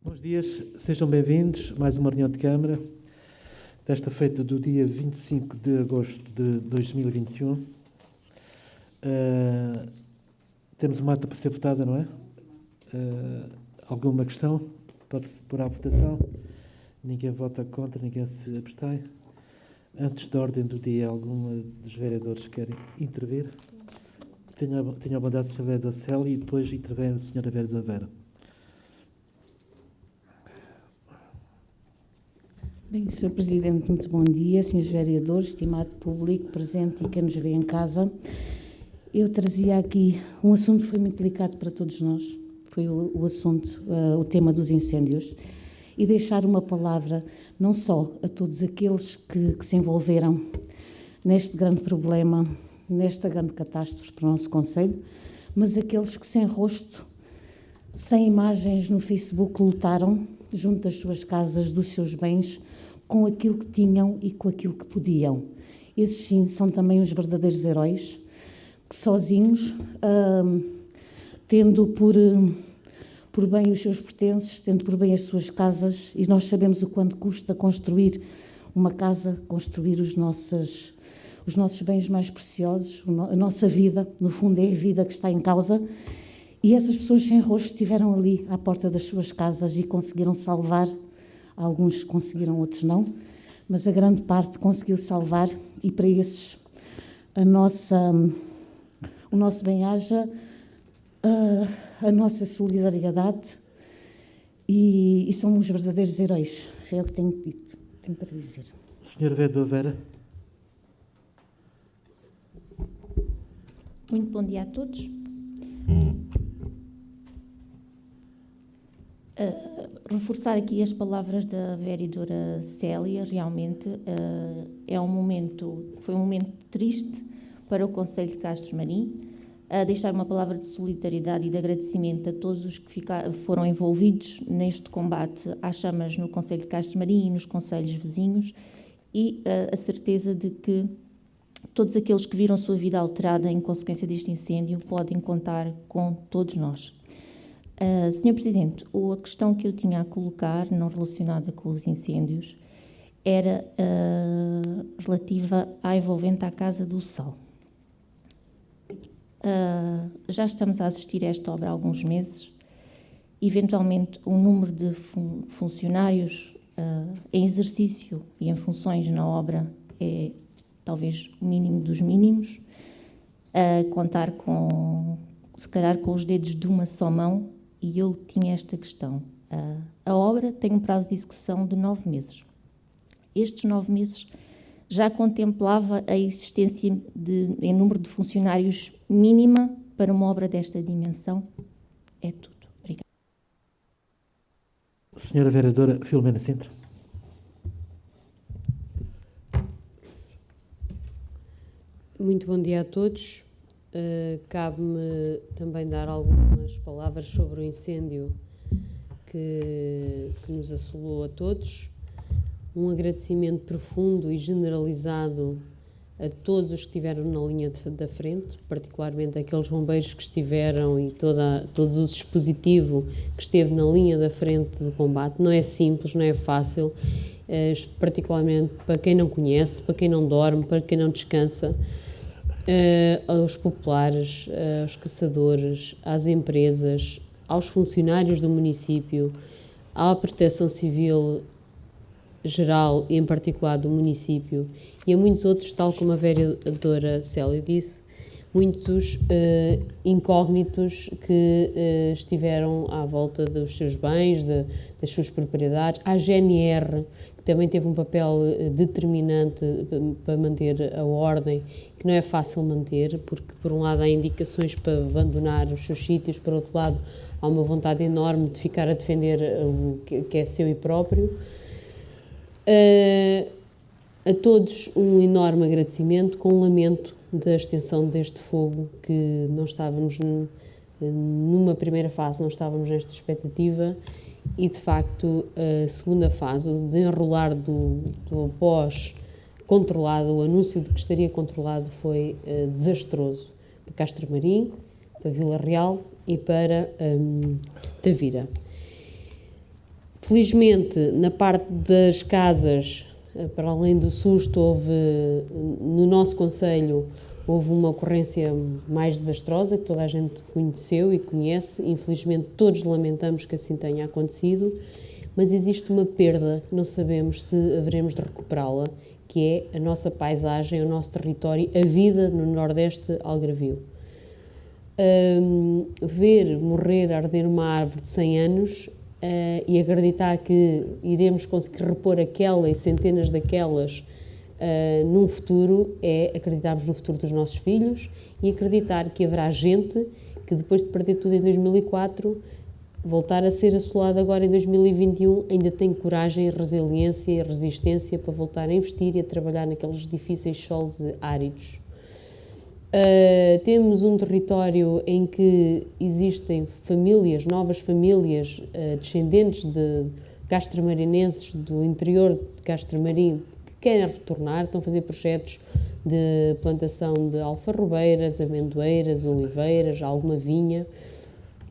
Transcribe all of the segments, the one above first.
Bons dias, sejam bem-vindos a mais uma reunião de Câmara, desta feita do dia 25 de agosto de 2021. Temos uma ata para ser votada, não é? Alguma questão? Pode-se pôr à votação? Ninguém vota contra, ninguém se abstém. Antes da ordem do dia, algum dos vereadores querem intervir? Tenho a bondade de ser vereador Célia e depois intervém a senhora vereadora Vera. Bem, Sr. Presidente, muito bom dia, senhores vereadores, estimado público presente e quem nos vê em casa. Eu trazia aqui um assunto que foi muito delicado para todos nós, foi o assunto, o tema dos incêndios, e deixar uma palavra não só a todos aqueles que se envolveram neste grande problema, nesta grande catástrofe para o nosso concelho, mas aqueles que sem rosto, sem imagens no Facebook, lutaram junto das suas casas, dos seus bens, com aquilo que tinham e com aquilo que podiam. Esses sim são também os verdadeiros heróis, que sozinhos, tendo por bem os seus pertences, tendo por bem as suas casas, e nós sabemos o quanto custa construir uma casa, construir os nossos bens mais preciosos, a nossa vida, no fundo é a vida que está em causa, e essas pessoas sem rosto estiveram ali à porta das suas casas e conseguiram salvar. Alguns conseguiram, outros não, mas a grande parte conseguiu salvar, e para esses o nosso bem-aja, a nossa solidariedade, e são os verdadeiros heróis. É o que tenho para dizer. Senhora vereadora Vera. Muito bom dia a todos. Reforçar aqui as palavras da vereadora Célia, realmente foi um momento triste para o concelho de Castro Marim. Deixar uma palavra de solidariedade e de agradecimento a todos os que foram envolvidos neste combate às chamas no concelho de Castro Marim e nos concelhos vizinhos, e a certeza de que todos aqueles que viram a sua vida alterada em consequência deste incêndio podem contar com todos nós. Sr. Presidente, a questão que eu tinha a colocar, não relacionada com os incêndios, era relativa à envolvente à Casa do Sal. Já estamos a assistir a esta obra há alguns meses. Eventualmente, o número de funcionários em exercício e em funções na obra é talvez o mínimo dos mínimos. Contar se calhar com os dedos de uma só mão. E eu tinha esta questão. A obra tem um prazo de execução de 9 meses. Estes 9 meses já contemplava a existência em número de funcionários mínima para uma obra desta dimensão? É tudo. Obrigada. Senhora vereadora Filomena Sintra. Muito bom dia a todos. Cabe-me também dar algumas palavras sobre o incêndio que nos assolou a todos. Um agradecimento profundo e generalizado a todos os que estiveram na linha da frente, particularmente aqueles bombeiros que estiveram e todo o dispositivo que esteve na linha da frente do combate. Não é simples, não é fácil, particularmente para quem não conhece, para quem não dorme, para quem não descansa. Aos populares, aos caçadores, às empresas, aos funcionários do município, à Proteção Civil geral e em particular do município, e a muitos outros, tal como a vereadora Célia disse, muitos incógnitos que estiveram à volta dos seus bens, das suas propriedades, à GNR, que também teve um papel determinante para manter a ordem, que não é fácil manter, porque por um lado há indicações para abandonar os seus sítios, por outro lado há uma vontade enorme de ficar a defender o que é seu e próprio. A todos um enorme agradecimento, com um lamento da extensão deste fogo, que não estávamos numa primeira fase, não estávamos nesta expectativa, e de facto a segunda fase, o desenrolar do após controlado, o anúncio de que estaria controlado, foi desastroso para Castro Marim, para Vila Real e para Tavira. Felizmente, na parte das casas, para além do susto, no nosso concelho, houve uma ocorrência mais desastrosa, que toda a gente conheceu e conhece. Infelizmente, todos lamentamos que assim tenha acontecido, mas existe uma perda que não sabemos se haveremos de recuperá-la, que é a nossa paisagem, o nosso território, a vida no Nordeste algarvio. Ver morrer, arder uma árvore de 100 anos e acreditar que iremos conseguir repor aquela e centenas daquelas num futuro é acreditarmos no futuro dos nossos filhos e acreditar que haverá gente que depois de perder tudo em 2004, voltar a ser assolado agora em 2021, ainda tem coragem, resiliência e resistência para voltar a investir e a trabalhar naqueles difíceis solos áridos. Temos um território em que existem famílias, novas famílias, descendentes de castramarinenses do interior de Castramarim, que querem retornar, estão a fazer projetos de plantação de alfarrobeiras, amendoeiras, oliveiras, alguma vinha,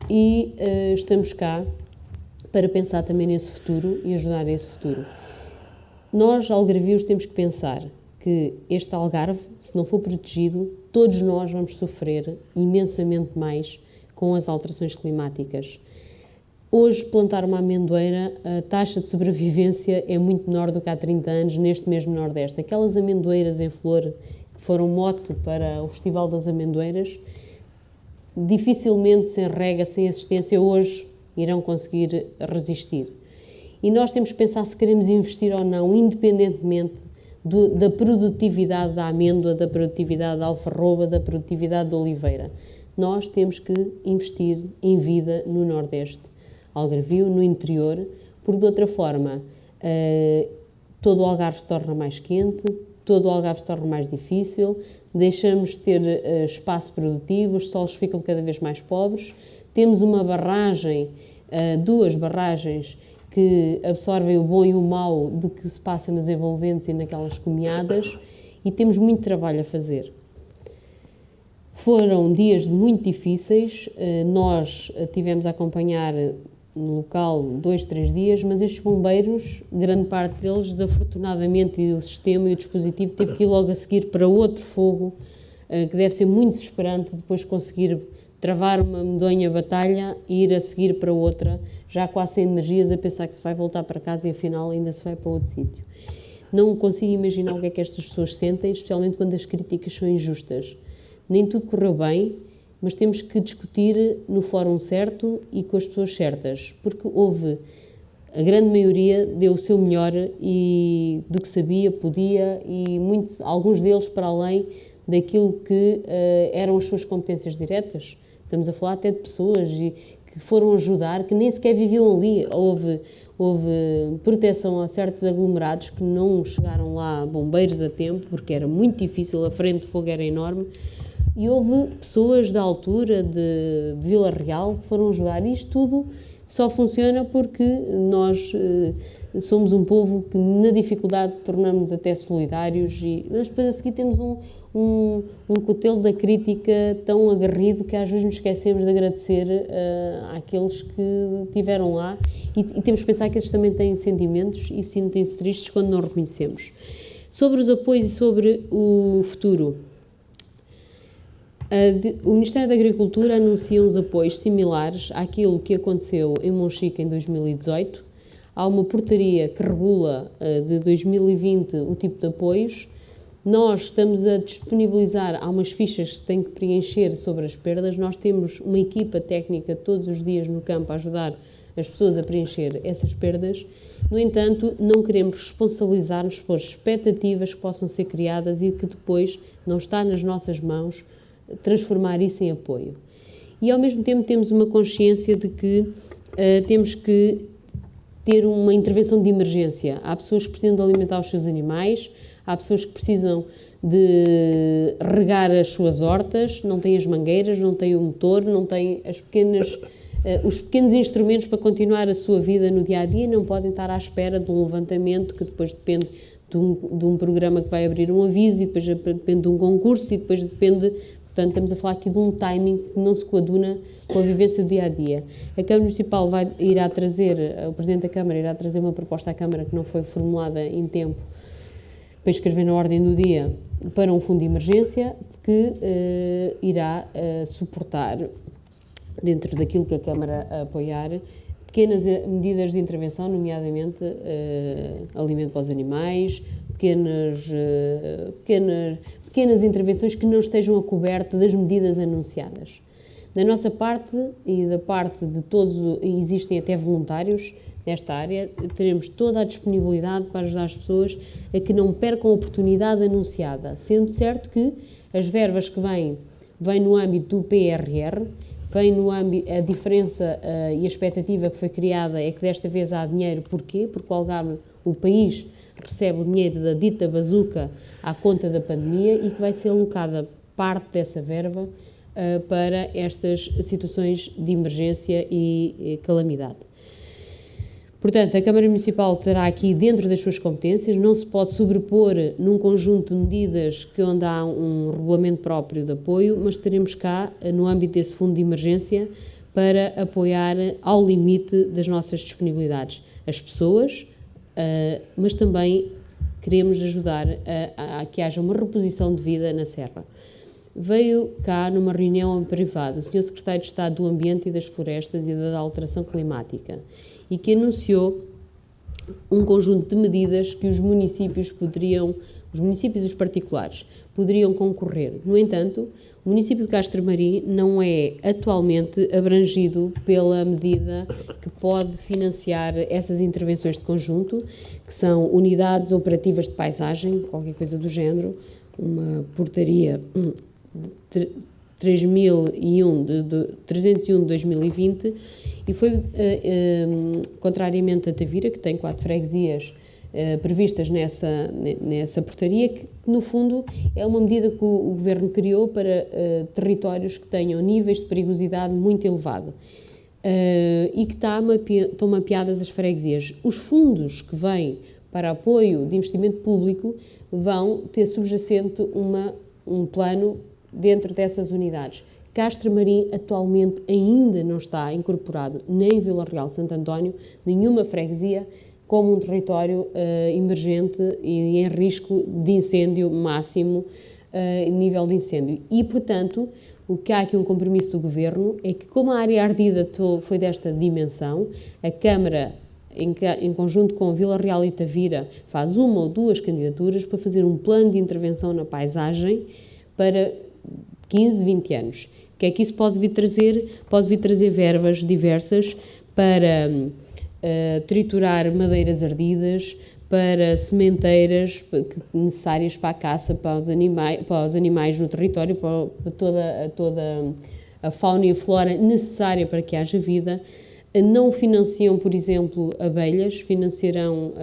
e estamos cá para pensar também nesse futuro e ajudar nesse futuro. Nós, algarvios, temos que pensar que este Algarve, se não for protegido, todos nós vamos sofrer imensamente mais com as alterações climáticas. Hoje, plantar uma amendoeira, a taxa de sobrevivência é muito menor do que há 30 anos neste mesmo Nordeste. Aquelas amendoeiras em flor que foram mote para o Festival das Amendoeiras, dificilmente, sem rega, sem assistência, hoje irão conseguir resistir. E nós temos que pensar se queremos investir ou não, independentemente da produtividade da amêndoa, da produtividade da alfarroba, da produtividade da oliveira. Nós temos que investir em vida no Nordeste algarvio, no interior, porque de outra forma todo o Algarve se torna mais quente, todo o Algarve se torna mais difícil, deixamos de ter espaço produtivo, os solos ficam cada vez mais pobres, temos uma barragem, duas barragens que absorvem o bom e o mau do que se passa nas envolventes e naquelas comiadas, e temos muito trabalho a fazer. Foram dias muito difíceis, nós tivemos a acompanhar no local 2, 3 dias, mas estes bombeiros, grande parte deles, desafortunadamente, e o sistema e o dispositivo teve que ir logo a seguir para outro fogo, que deve ser muito desesperante depois conseguir travar uma medonha batalha e ir a seguir para outra, já quase sem energias, a pensar que se vai voltar para casa e afinal ainda se vai para outro sítio. Não consigo imaginar o que é que estas pessoas sentem, especialmente quando as críticas são injustas. Nem tudo correu bem, mas temos que discutir no fórum certo e com as pessoas certas, porque a grande maioria deu o seu melhor e do que sabia, podia, e alguns deles para além daquilo que eram as suas competências diretas. Estamos a falar até de pessoas que foram ajudar, que nem sequer viviam ali. Houve proteção a certos aglomerados que não chegaram lá bombeiros a tempo, porque era muito difícil, a frente de fogo era enorme, e houve pessoas da altura de Vila Real que foram ajudar. Isto tudo só funciona porque nós somos um povo que na dificuldade tornamos até solidários, mas depois a seguir temos um cutelo da crítica tão agarrido que às vezes nos esquecemos de agradecer àqueles que estiveram lá, e temos que pensar que eles também têm sentimentos e sentem-se tristes quando não reconhecemos. Sobre os apoios e sobre o futuro, o Ministério da Agricultura anuncia uns apoios similares àquilo que aconteceu em Monchique em 2018. Há uma portaria que regula de 2020 o tipo de apoios. Nós estamos a disponibilizar, há umas fichas que se têm que preencher sobre as perdas. Nós temos uma equipa técnica todos os dias no campo a ajudar as pessoas a preencher essas perdas. No entanto, não queremos responsabilizar-nos por expectativas que possam ser criadas e que depois não está nas nossas mãos transformar isso em apoio. E ao mesmo tempo temos uma consciência de que temos que ter uma intervenção de emergência. Há pessoas que precisam de alimentar os seus animais, há pessoas que precisam de regar as suas hortas, não têm as mangueiras, não têm o motor, não têm os pequenos instrumentos para continuar a sua vida no dia-a-dia, não podem estar à espera de um levantamento que depois depende de um programa que vai abrir um aviso, e depois depende de um concurso, e depois depende... Portanto, estamos a falar aqui de um timing que não se coaduna com a vivência do dia-a-dia. A Câmara Municipal irá trazer, o Presidente da Câmara irá trazer uma proposta à Câmara que não foi formulada em tempo para escrever na ordem do dia para um fundo de emergência que irá suportar, dentro daquilo que a Câmara apoiar, pequenas medidas de intervenção, nomeadamente alimento para os animais, pequenas intervenções que não estejam a coberto das medidas anunciadas. Da nossa parte e da parte de todos, e existem até voluntários nesta área, teremos toda a disponibilidade para ajudar as pessoas a que não percam a oportunidade anunciada, sendo certo que as verbas que vêm no âmbito do PRR, vem no âmbito, a diferença e a expectativa que foi criada é que desta vez há dinheiro. Porquê? Porque o Algarve, o país, recebe o dinheiro da dita bazuca à conta da pandemia e que vai ser alocada parte dessa verba para estas situações de emergência e calamidade. Portanto, a Câmara Municipal terá aqui, dentro das suas competências, não se pode sobrepor num conjunto de medidas onde há um regulamento próprio de apoio, mas teremos cá, no âmbito desse fundo de emergência, para apoiar ao limite das nossas disponibilidades as pessoas, mas também queremos ajudar a que haja uma reposição de vida na Serra. Veio cá, numa reunião privada, o Sr. Secretário de Estado do Ambiente e das Florestas e da Alteração Climática, e que anunciou um conjunto de medidas que os municípios e os particulares, poderiam concorrer. No entanto, o município de Castro Marim não é atualmente abrangido pela medida que pode financiar essas intervenções de conjunto, que são unidades operativas de paisagem, qualquer coisa do género, uma portaria 301 de 2020, e foi, contrariamente a Tavira, que tem 4 freguesias previstas nessa portaria, que no fundo é uma medida que o Governo criou para territórios que tenham níveis de perigosidade muito elevado e que estão mapeadas as freguesias. Os fundos que vêm para apoio de investimento público vão ter subjacente um plano dentro dessas unidades. Castro Marim atualmente ainda não está incorporado, nem Vila Real de Santo António, nenhuma freguesia, como um território emergente e em risco de incêndio máximo, nível de incêndio. E, portanto, o que há aqui um compromisso do Governo é que, como a área ardida foi desta dimensão, a Câmara, em conjunto com Vila Real e Tavira, faz 1 ou 2 candidaturas para fazer um plano de intervenção na paisagem para 15, 20 anos. O que é que isso pode vir trazer? Pode vir trazer verbas diversas para triturar madeiras ardidas, para sementeiras necessárias para a caça, para os animais no território, para toda a fauna e a flora necessária para que haja vida. Não financiam, por exemplo, abelhas, financiarão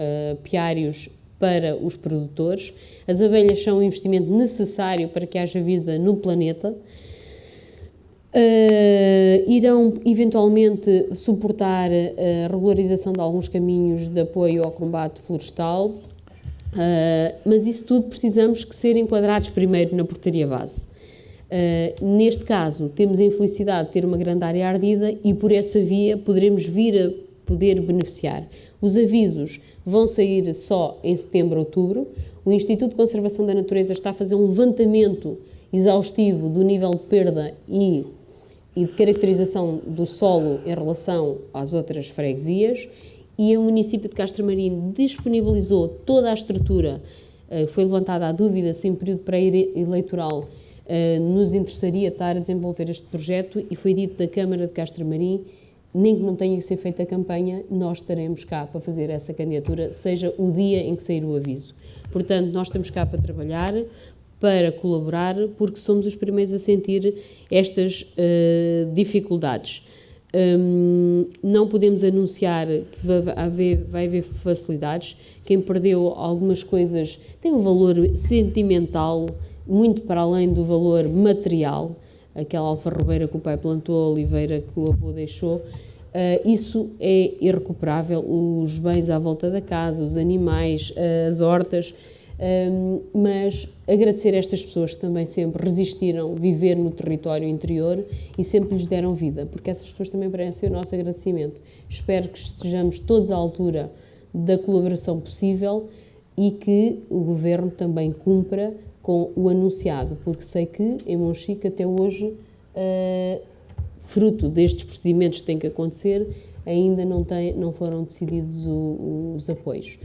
piários para os produtores. As abelhas são um investimento necessário para que haja vida no planeta. Irão eventualmente suportar a regularização de alguns caminhos de apoio ao combate florestal, mas isso tudo precisamos que ser enquadrados primeiro na portaria base. Neste caso, temos a infelicidade de ter uma grande área ardida e por essa via poderemos vir a poder beneficiar. Os avisos vão sair só em setembro, outubro. O Instituto de Conservação da Natureza está a fazer um levantamento exaustivo do nível de perda e de caracterização do solo em relação às outras freguesias, e o município de Castro Marim disponibilizou toda a estrutura. Foi levantada a dúvida se em período pré-eleitoral nos interessaria estar a desenvolver este projeto, e foi dito da Câmara de Castro Marim, nem que não tenha que ser feita a campanha, nós estaremos cá para fazer essa candidatura, seja o dia em que sair o aviso. Portanto, nós estamos cá para trabalhar, para colaborar, porque somos os primeiros a sentir estas dificuldades. Não podemos anunciar que vai haver facilidades. Quem perdeu algumas coisas tem um valor sentimental muito para além do valor material. Aquela alfarrobeira que o pai plantou, a oliveira que o avô deixou, isso é irrecuperável. Os bens à volta da casa, os animais, as hortas, Mas agradecer a estas pessoas que também sempre resistiram viver no território interior e sempre lhes deram vida, porque essas pessoas também merecem o nosso agradecimento. Espero que estejamos todos à altura da colaboração possível e que o Governo também cumpra com o anunciado, porque sei que em Monchique até hoje, fruto destes procedimentos que têm que acontecer, ainda não foram decididos os apoios.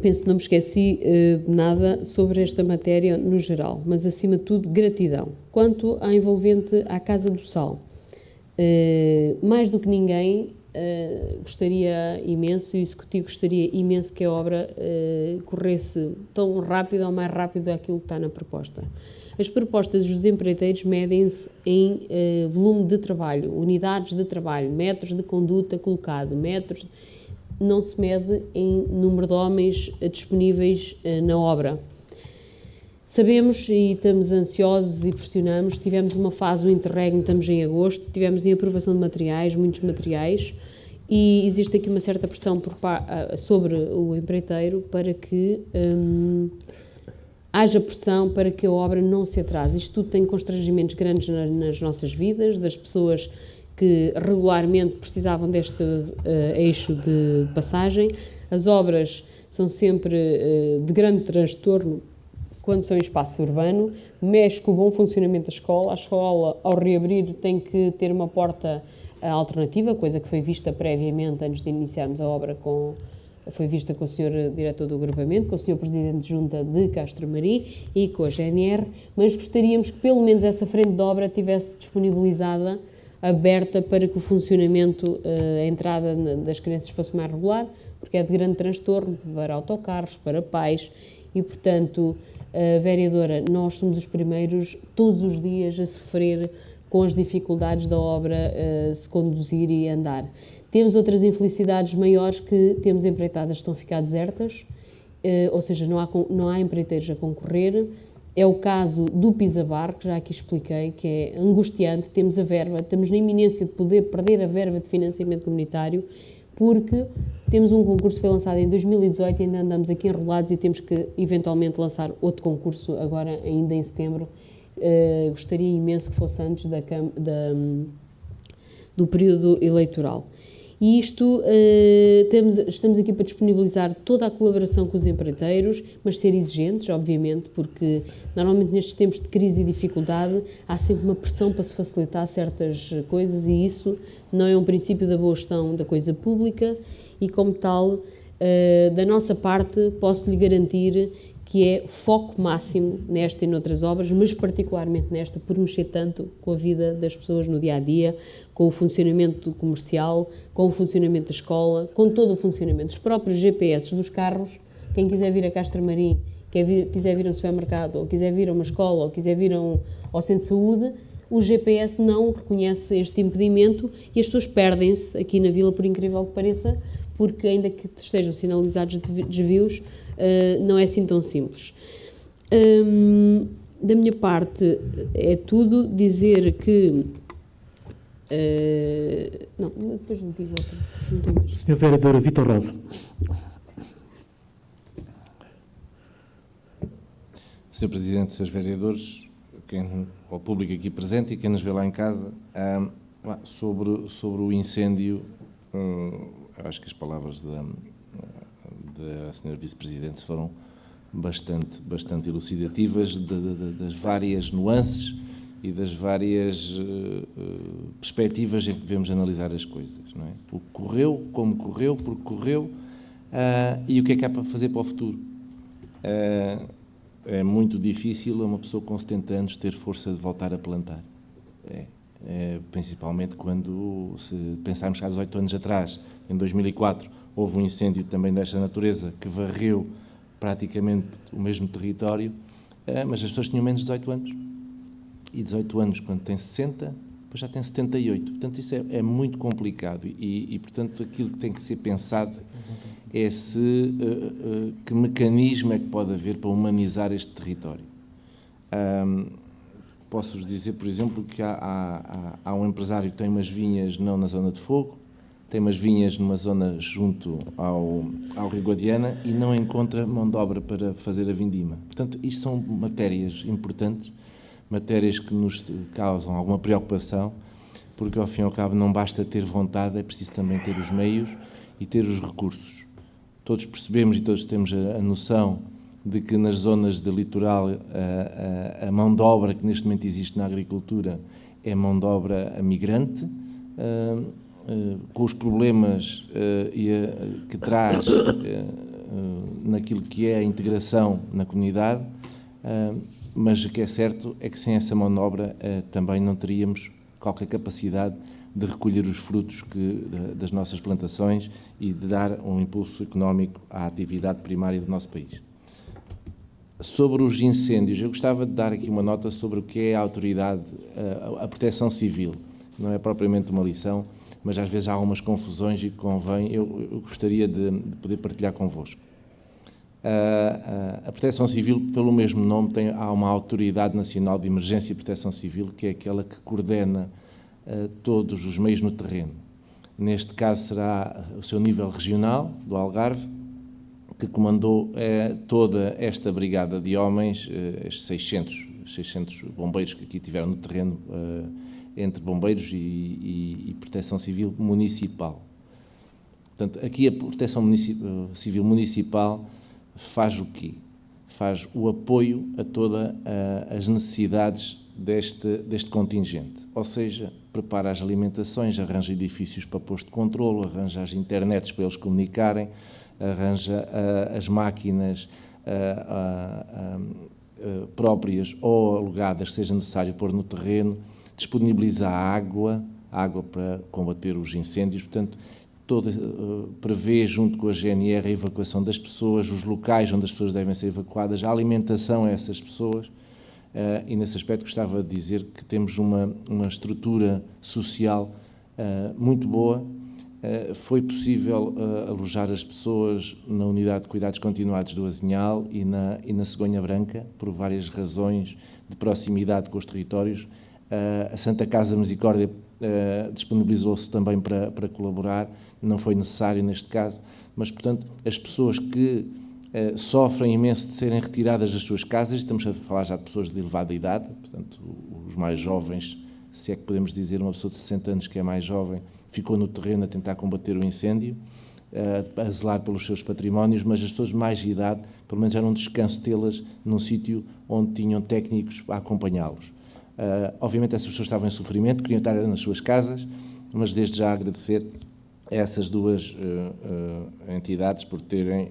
Penso que não me esqueci de nada sobre esta matéria no geral, mas acima de tudo, gratidão. Quanto à envolvente à Casa do Sal, mais do que ninguém, gostaria imenso, e o Executivo gostaria imenso que a obra corresse tão rápido ou mais rápido daquilo que está na proposta. As propostas dos empreiteiros medem-se em volume de trabalho, unidades de trabalho, metros de conduta colocado, não se mede em número de homens disponíveis na obra. Sabemos e estamos ansiosos e pressionamos, tivemos uma fase, o interregno, estamos em agosto, tivemos em aprovação de materiais, muitos materiais, e existe aqui uma certa pressão sobre o empreiteiro para que haja pressão para que a obra não se atrase. Isto tudo tem constrangimentos grandes nas nossas vidas, das pessoas que regularmente precisavam deste eixo de passagem. As obras são sempre de grande transtorno quando são em espaço urbano, mexe com o bom funcionamento da escola. A escola, ao reabrir, tem que ter uma porta alternativa, coisa que foi vista previamente, antes de iniciarmos a obra, foi vista com o Sr. Diretor do Agrupamento, com o Sr. Presidente de Junta de Castro Marim e com a GNR, mas gostaríamos que pelo menos essa frente de obra estivesse disponibilizada, aberta, para que o funcionamento, a entrada das crianças fosse mais regular, porque é de grande transtorno para autocarros, para pais, e portanto, vereadora, nós somos os primeiros todos os dias a sofrer com as dificuldades da obra se conduzir e andar. Temos outras infelicidades maiores, que temos empreitadas que estão a ficar desertas, ou seja, não há empreiteiros a concorrer. É o caso do Pisabar, que já aqui expliquei, que é angustiante. Temos a verba, estamos na iminência de poder perder a verba de financiamento comunitário, porque temos um concurso que foi lançado em 2018 e ainda andamos aqui enrolados e temos que eventualmente lançar outro concurso agora, ainda em setembro. Gostaria imenso que fosse antes do período eleitoral. E isto, estamos aqui para disponibilizar toda a colaboração com os empreiteiros, mas ser exigentes, obviamente, porque normalmente nestes tempos de crise e dificuldade há sempre uma pressão para se facilitar certas coisas, e isso não é um princípio da boa gestão da coisa pública, e como tal, da nossa parte, posso lhe garantir que é foco máximo nesta e noutras obras, mas particularmente nesta, por mexer tanto com a vida das pessoas no dia-a-dia, com o funcionamento comercial, com o funcionamento da escola, com todo o funcionamento. Os próprios GPS dos carros, quem quiser vir a Castro Marim, quiser vir a um supermercado, ou quiser vir a uma escola, ou quiser vir ao centro de saúde, o GPS não reconhece este impedimento e as pessoas perdem-se aqui na vila, por incrível que pareça, porque ainda que estejam sinalizados desvios, não é assim tão simples. Da minha parte é tudo. Dizer que... não, depois não digo outra. Não tem mais. Sr. Vereador Vítor Rosa. Sr. Presidente, Srs. Vereadores, ao público aqui presente e quem nos vê lá em casa, sobre o incêndio, acho que as palavras da Sra. Vice-Presidente foram bastante elucidativas das várias nuances e das várias perspectivas em que devemos analisar as coisas, não é? O que correu, como correu, porque correu, e o que é que há para fazer para o futuro. É muito difícil a uma pessoa com 70 anos ter força de voltar a plantar. Principalmente quando, se pensarmos que há 18 anos atrás, em 2004, houve um incêndio também desta natureza que varreu praticamente o mesmo território, mas as pessoas tinham menos de 18 anos. E 18 anos, quando tem 60, depois já tem 78. Portanto, isso é muito complicado e, portanto, aquilo que tem que ser pensado é que mecanismo é que pode haver para humanizar este território. Posso-vos dizer, por exemplo, que há um empresário que tem umas vinhas não na zona de fogo, tem umas vinhas numa zona junto ao Rio Guadiana e não encontra mão de obra para fazer a vindima. Portanto, isto são matérias importantes, matérias que nos causam alguma preocupação, porque ao fim e ao cabo não basta ter vontade, é preciso também ter os meios e ter os recursos. Todos percebemos e todos temos a noção de que nas zonas de litoral a mão de obra que neste momento existe na agricultura é mão de obra migrante, com os problemas que traz naquilo que é a integração na comunidade, mas o que é certo é que sem essa mão de obra também não teríamos qualquer capacidade de recolher os frutos das nossas plantações e de dar um impulso económico à atividade primária do nosso país. Sobre os incêndios, eu gostava de dar aqui uma nota sobre o que é a autoridade, a proteção civil. Não é propriamente uma lição, mas às vezes há algumas confusões e convém, eu gostaria de poder partilhar convosco. A Proteção Civil, pelo mesmo nome, há uma Autoridade Nacional de Emergência e Proteção Civil, que é aquela que coordena todos os meios no terreno. Neste caso será o seu nível regional, do Algarve, que comandou toda esta brigada de homens, estes 600 bombeiros que aqui tiveram no terreno, entre bombeiros e proteção civil municipal. Portanto, aqui a proteção civil municipal faz o quê? Faz o apoio a todas as necessidades deste contingente, ou seja, prepara as alimentações, arranja edifícios para posto de controlo, arranja as internets para eles comunicarem, arranja as máquinas próprias ou alugadas, seja necessário pôr no terreno, disponibiliza a água para combater os incêndios, portanto, prevê, junto com a GNR, a evacuação das pessoas, os locais onde as pessoas devem ser evacuadas, a alimentação a essas pessoas, e nesse aspecto gostava de dizer que temos uma estrutura social muito boa. Foi possível alojar as pessoas na unidade de cuidados continuados do Azinhal e na Cegonha Branca, por várias razões de proximidade com os territórios. A Santa Casa Misericórdia disponibilizou-se também para colaborar, não foi necessário neste caso, mas, portanto, as pessoas que sofrem imenso de serem retiradas das suas casas, estamos a falar já de pessoas de elevada idade, portanto, os mais jovens, se é que podemos dizer, uma pessoa de 60 anos que é mais jovem, ficou no terreno a tentar combater o incêndio, a zelar pelos seus patrimónios, mas as pessoas de mais idade, pelo menos era um descanso tê-las num sítio onde tinham técnicos a acompanhá-los. Obviamente essas pessoas estavam em sofrimento, queriam estar nas suas casas, mas desde já agradecer a essas duas entidades por terem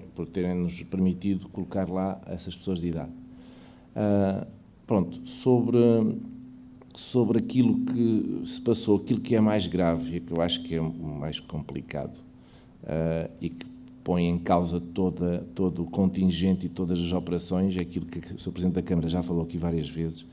nos permitido colocar lá essas pessoas de idade. Pronto, sobre aquilo que se passou, aquilo que é mais grave e que eu acho que é o mais complicado e que põe em causa todo o contingente e todas as operações, é aquilo que o Sr. Presidente da Câmara já falou aqui várias vezes,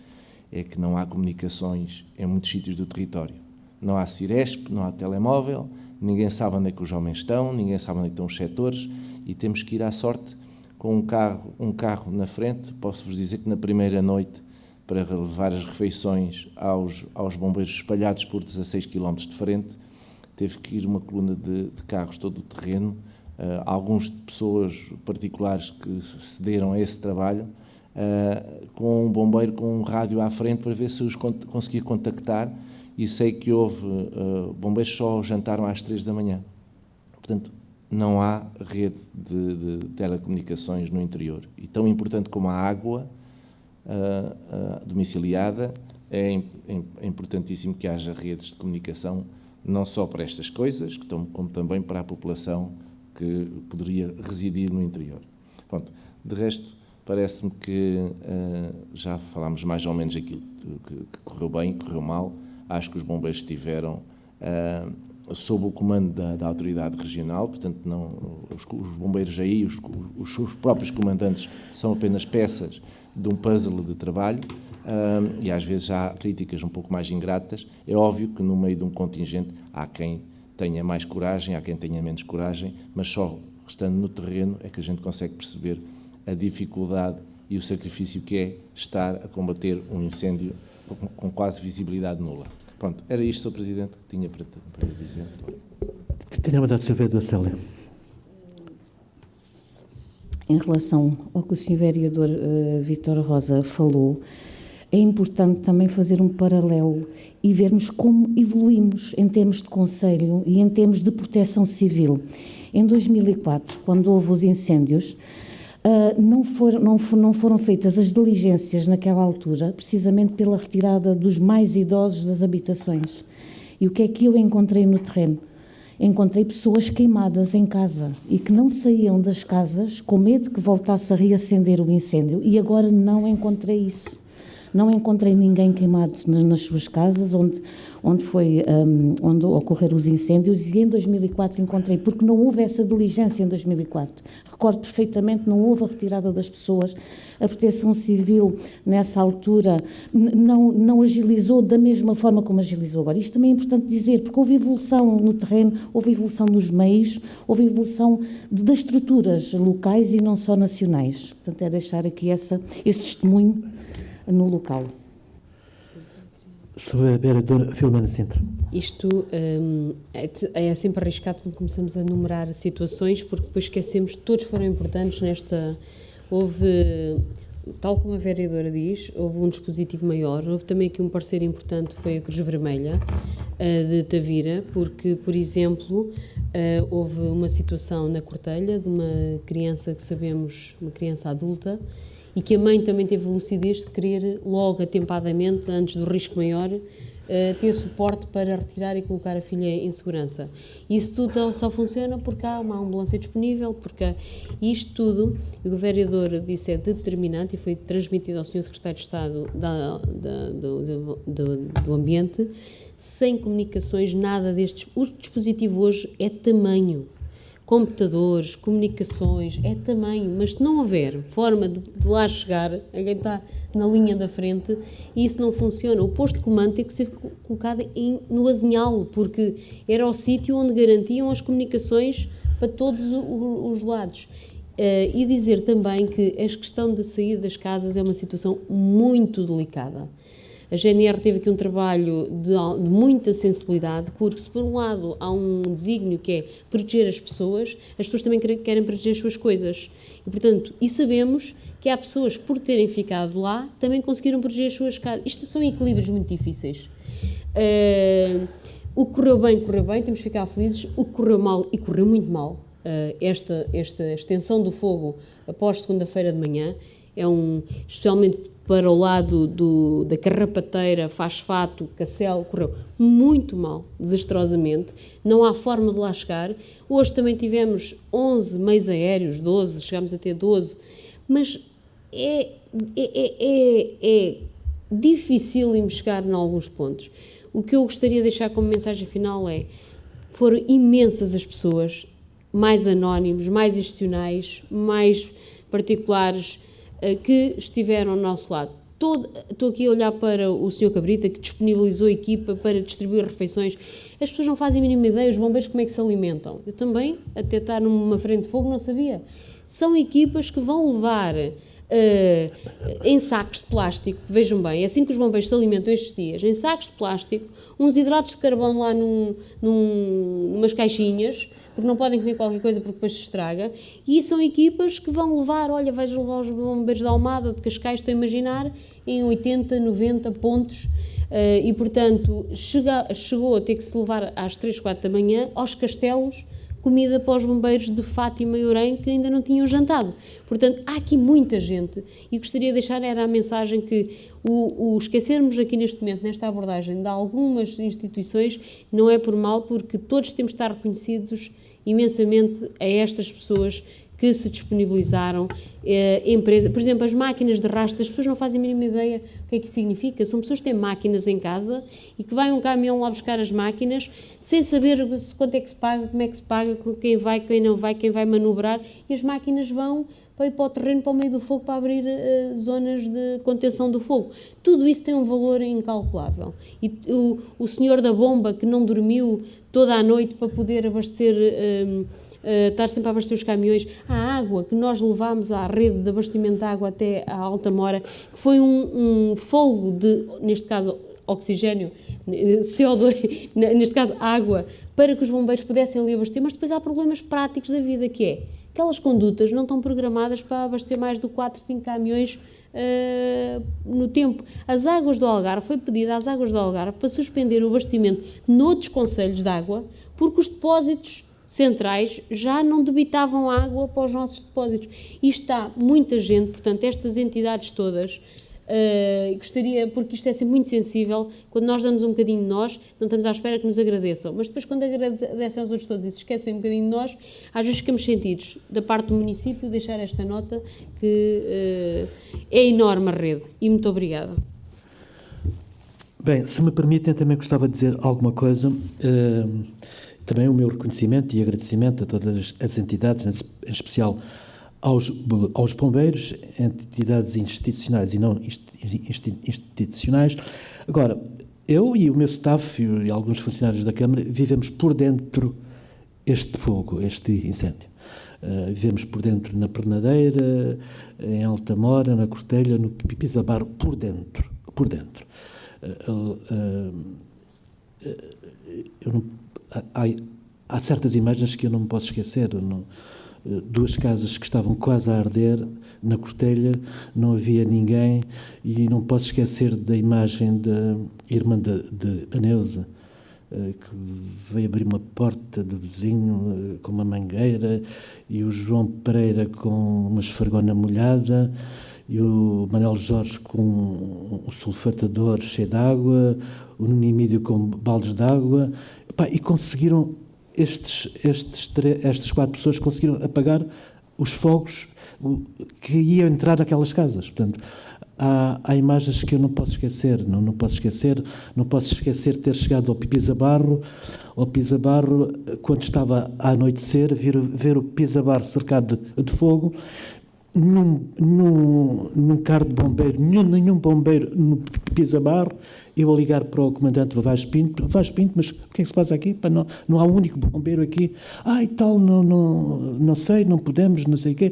é que não há comunicações em muitos sítios do território. Não há Ciresp, não há telemóvel, ninguém sabe onde é que os homens estão, ninguém sabe onde estão os setores e temos que ir à sorte com um carro na frente. Posso-vos dizer que na primeira noite, para levar as refeições aos bombeiros espalhados por 16 km de frente, teve que ir uma coluna de carros todo o terreno, alguns de pessoas particulares que cederam a esse trabalho, com um bombeiro com um rádio à frente para ver se os conseguia contactar, e sei que houve bombeiros só ao jantaram às 3 da manhã. Portanto, não há rede de telecomunicações no interior. E tão importante como a água domiciliada, é importantíssimo que haja redes de comunicação, não só para estas coisas, como também para a população que poderia residir no interior. Pronto, de resto, parece-me que já falámos mais ou menos aquilo que correu bem, correu mal. Acho que os bombeiros estiveram sob o comando da autoridade regional, portanto, não, os bombeiros aí, os seus próprios comandantes, são apenas peças de um puzzle de trabalho, e às vezes há críticas um pouco mais ingratas. É óbvio que no meio de um contingente há quem tenha mais coragem, há quem tenha menos coragem, mas só estando no terreno é que a gente consegue perceber a dificuldade e o sacrifício que é estar a combater um incêndio com quase visibilidade nula. Pronto, era isto, Sr. Presidente, que tinha para dizer. Tenho a mandado Sr. Vereador Célia. Em relação ao que o Sr. Vereador Vítor Rosa falou, é importante também fazer um paralelo e vermos como evoluímos em termos de conselho e em termos de proteção civil. Em 2004, quando houve os incêndios, não foram feitas as diligências naquela altura, precisamente pela retirada dos mais idosos das habitações. E o que é que eu encontrei no terreno? Encontrei pessoas queimadas em casa e que não saíam das casas com medo que voltasse a reacender o incêndio, e agora não encontrei isso. Não encontrei ninguém queimado nas suas casas onde ocorreram os incêndios, e em 2004 encontrei, porque não houve essa diligência em 2004. Recordo perfeitamente, não houve a retirada das pessoas, a Proteção Civil nessa altura não agilizou da mesma forma como agilizou agora. Isto também é importante dizer, porque houve evolução no terreno, houve evolução nos meios, houve evolução das estruturas locais e não só nacionais. Portanto, é deixar aqui esse testemunho no local. Sr. Vereador Filomena Sintra. Isto é sempre arriscado quando começamos a enumerar situações, porque depois esquecemos que todos foram importantes nesta... Houve, tal como a vereadora diz, houve um dispositivo maior, houve também aqui um parceiro importante, foi a Cruz Vermelha de Tavira, porque, por exemplo, houve uma situação na Cortelha de uma criança que sabemos, uma criança adulta, e que a mãe também teve a lucidez de querer logo, atempadamente, antes do risco maior, ter suporte para retirar e colocar a filha em segurança. Isso tudo só funciona porque há uma ambulância disponível, porque isto tudo, o que o vereador disse, é determinante e foi transmitido ao Sr. Secretário de Estado do Ambiente, sem comunicações, nada destes. O dispositivo hoje é tamanho. Computadores, comunicações, é tamanho, mas se não houver forma de lá chegar, alguém está na linha da frente, e isso não funciona. O posto de comando tem que ser colocado no azinhal, porque era o sítio onde garantiam as comunicações para todos os lados. E dizer também que a questão da saída das casas é uma situação muito delicada. A GNR teve aqui um trabalho de muita sensibilidade, porque se por um lado há um desígnio que é proteger as pessoas também querem proteger as suas coisas. E, portanto, sabemos que há pessoas, por terem ficado lá, também conseguiram proteger as suas casas. Isto são equilíbrios muito difíceis. O que correu bem, temos que ficar felizes. O que correu mal, e correu muito mal, esta extensão do fogo após segunda-feira de manhã, especialmente para o lado da Carrapateira, Faz-Fato, Cacel, correu muito mal, desastrosamente. Não há forma de lá chegar. Hoje também tivemos 11 meios aéreos, 12, chegámos a ter 12, mas é difícil chegar em alguns pontos. O que eu gostaria de deixar como mensagem final foram imensas as pessoas, mais anónimos, mais institucionais, mais particulares, que estiveram ao nosso lado. Estou aqui a olhar para o Sr. Cabrita, que disponibilizou a equipa para distribuir refeições. As pessoas não fazem a mínima ideia, os bombeiros, como é que se alimentam. Eu também, até estar numa frente de fogo, não sabia. São equipas que vão levar em sacos de plástico, vejam bem, é assim que os bombeiros se alimentam estes dias, em sacos de plástico, uns hidratos de carvão lá numas caixinhas, porque não podem comer qualquer coisa porque depois se estraga, e são equipas que vão levar, vais levar os bombeiros de Almada, de Cascais, estou a imaginar, em 80, 90 pontos, e portanto chegou a ter que se levar às 3, 4 da manhã aos Castelos, comida para os bombeiros de Fátima e Orém que ainda não tinham jantado. Portanto, há aqui muita gente, e gostaria de deixar era a mensagem que o esquecermos aqui neste momento, nesta abordagem de algumas instituições, não é por mal, porque todos temos de estar reconhecidos imensamente a estas pessoas que se disponibilizaram, empresa. Por exemplo, as máquinas de rastro, as pessoas não fazem a mínima ideia o que é que significa. São pessoas que têm máquinas em casa e que vai um caminhão lá buscar as máquinas sem saber quanto é que se paga, como é que se paga, quem vai, quem não vai, quem vai manobrar, e as máquinas vão para ir para o terreno, para o meio do fogo, para abrir zonas de contenção do fogo. Tudo isso tem um valor incalculável. E o senhor da bomba que não dormiu toda a noite para poder abastecer... estar sempre a abastecer os caminhões, a água que nós levámos à rede de abastecimento de água até à Altamora, que foi um folgo neste caso, oxigênio, CO2, neste caso água, para que os bombeiros pudessem ali abastecer, mas depois há problemas práticos da vida, que é, aquelas condutas não estão programadas para abastecer mais de 4, 5 caminhões no tempo. As águas do Algarve, foi pedido às águas do Algarve para suspender o abastecimento noutros concelhos de água, porque os depósitos centrais já não debitavam água para os nossos depósitos. E está muita gente, portanto, estas entidades todas, gostaria, porque isto é sempre muito sensível, quando nós damos um bocadinho de nós, não estamos à espera que nos agradeçam, mas depois quando agradecem aos outros todos e se esquecem um bocadinho de nós, às vezes ficamos sentidos, da parte do município, deixar esta nota, que é enorme a rede. E muito obrigada. Bem, se me permitem, também gostava de dizer alguma coisa. Também o meu reconhecimento e agradecimento a todas as entidades, em especial aos bombeiros, entidades institucionais e não institucionais. Agora, eu e o meu staff e alguns funcionários da Câmara vivemos por dentro este fogo, este incêndio. Vivemos por dentro na Pernadeira, em Altamora, na Cortelha, no Pisabar, por dentro. Há certas imagens que eu não me posso esquecer. Duas casas que estavam quase a arder na Cortelha, não havia ninguém, e não posso esquecer da imagem da irmã de Aneusa, que veio abrir uma porta do vizinho com uma mangueira, e o João Pereira com uma esfregona molhada, e o Manuel Jorge com um sulfatador cheio de água, o Nuno Emílio com baldes de água, e conseguiram, estas 4 pessoas conseguiram apagar os fogos que iam entrar naquelas casas. Portanto, há imagens que eu não posso esquecer, não posso esquecer de ter chegado ao Pisabarro, quando estava a anoitecer, ver o Pisabarro cercado de fogo, num carro de bombeiro, nenhum bombeiro no Pisabarro. Eu a ligar para o comandante Vaz Pinto, mas o que é que se passa aqui? Não há um único bombeiro aqui. E tal, não sei, não podemos, não sei o quê.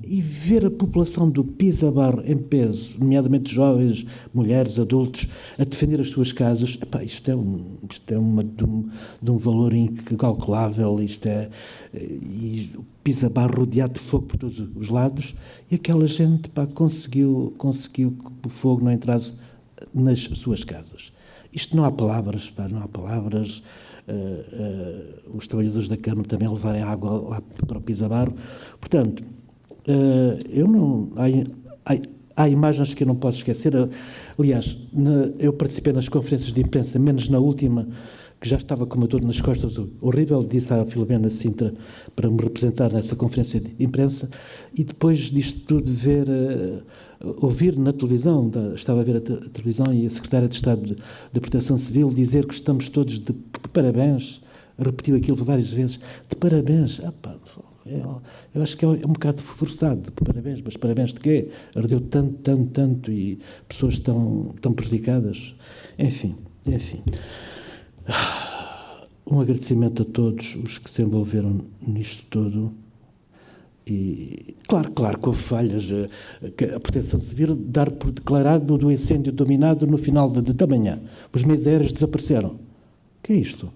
E ver a população do Pisabarro em peso, nomeadamente jovens, mulheres, adultos, a defender as suas casas, isto é de um valor incalculável. E o Pisabarro rodeado de fogo por todos os lados, e aquela gente conseguiu que o fogo não entrasse nas suas casas. Isto não há palavras, não há palavras. Os trabalhadores da Câmara também levarem água lá para o Pisabarro. Portanto, há imagens que eu não posso esquecer. Aliás, eu participei nas conferências de imprensa, menos na última, que já estava com uma dor nas costas horrível, disse à Filomena Sintra para me representar nessa conferência de imprensa, e depois disto tudo ouvir na televisão, estava a ver a televisão, e a Secretária de Estado de Proteção Civil dizer que estamos todos de parabéns, repetiu aquilo várias vezes, de parabéns. Eu acho que é um bocado forçado, de parabéns, mas parabéns de quê? Ardeu tanto, e pessoas estão prejudicadas. Enfim. Um agradecimento a todos os que se envolveram nisto tudo. E, claro que houve falhas. Que a Proteção Civil dar por declarado do incêndio dominado no final da manhã. Os meios aéreos desapareceram. O que é isto?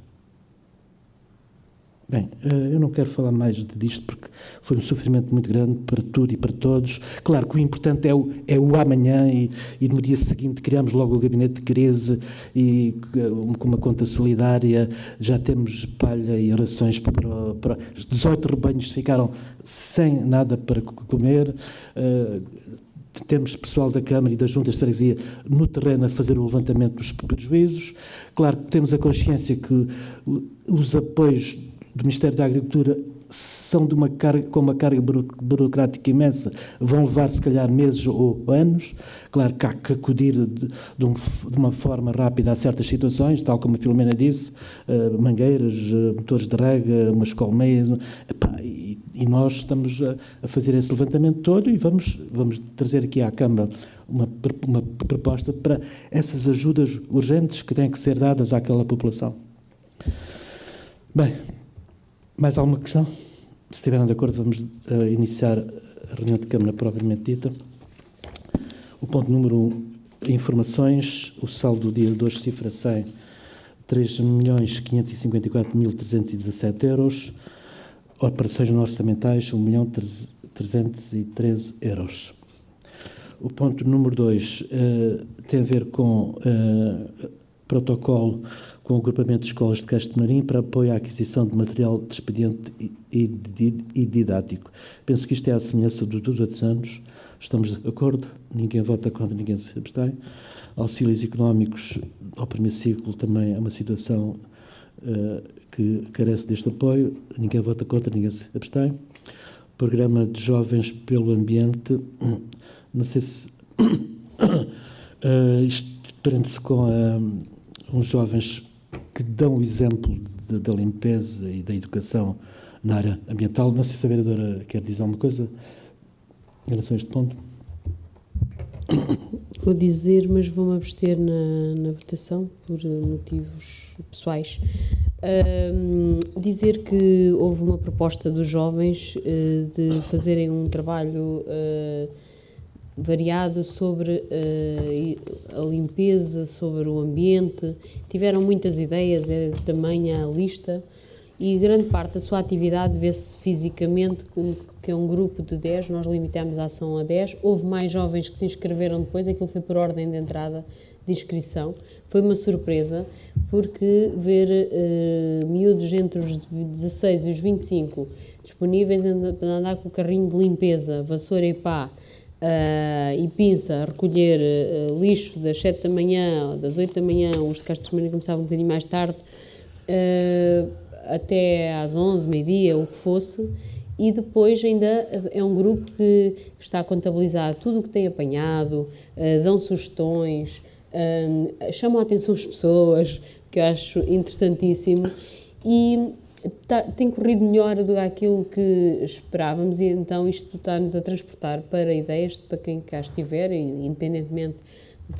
Bem, eu não quero falar mais disto, porque foi um sofrimento muito grande para tudo e para todos. Claro que o importante é o amanhã, e no dia seguinte criamos logo o gabinete de crise, e com uma conta solidária já temos palha e rações para 18 rebanhos ficaram sem nada para comer. Temos pessoal da Câmara e das Juntas de Freguesia no terreno a fazer o levantamento dos prejuízos. Claro que temos a consciência que os apoios do Ministério da Agricultura são com uma carga burocrática imensa, vão levar se calhar meses ou anos. Claro que há que acudir de uma forma rápida a certas situações, tal como a Filomena disse, mangueiras, motores de rega, umas colmeias, e nós estamos a fazer esse levantamento todo, e vamos trazer aqui à Câmara uma proposta para essas ajudas urgentes que têm que ser dadas àquela população. Bem, mais alguma questão? Se estiverem de acordo, vamos iniciar a reunião de Câmara propriamente dita. O ponto número 1 informações, o saldo do dia de hoje cifra-se em 3.554.317 euros, operações não orçamentais 1.313 euros. O ponto número 2 tem a ver com protocolo com o agrupamento de escolas de Castro Marim para apoio à aquisição de material de expediente e didático. Penso que isto é a semelhança dos outros anos. Estamos de acordo, ninguém vota contra, ninguém se abstém. Auxílios económicos ao primeiro ciclo também é uma situação que carece deste apoio, ninguém vota contra, ninguém se abstém. Programa de jovens pelo ambiente, não sei se isto prende-se com uns jovens que dão o exemplo da limpeza e da educação na área ambiental. Não sei se a vereadora quer dizer alguma coisa em relação a este ponto. Vou dizer, mas vou-me abster na votação por motivos pessoais. Dizer que houve uma proposta dos jovens de fazerem um trabalho variado sobre a limpeza, sobre o ambiente. Tiveram muitas ideias, é de tamanha a lista, e grande parte da sua atividade vê-se fisicamente, que é um grupo de 10, nós limitamos a ação a 10. Houve mais jovens que se inscreveram depois, aquilo foi por ordem de entrada de inscrição. Foi uma surpresa, porque ver miúdos entre os 16 e os 25 disponíveis para andar com o carrinho de limpeza, vassoura e pá, e pinça, a recolher lixo das 7 da manhã, das 8 da manhã, os de Castro Marim começavam um bocadinho mais tarde, até às 11, meio-dia, o que fosse, e depois ainda é um grupo que está a contabilizar tudo o que tem apanhado, dão sugestões, chamam a atenção as pessoas, que eu acho interessantíssimo, e tem corrido melhor do que aquilo que esperávamos, e então isto está-nos a transportar para ideias para quem cá estiver, independentemente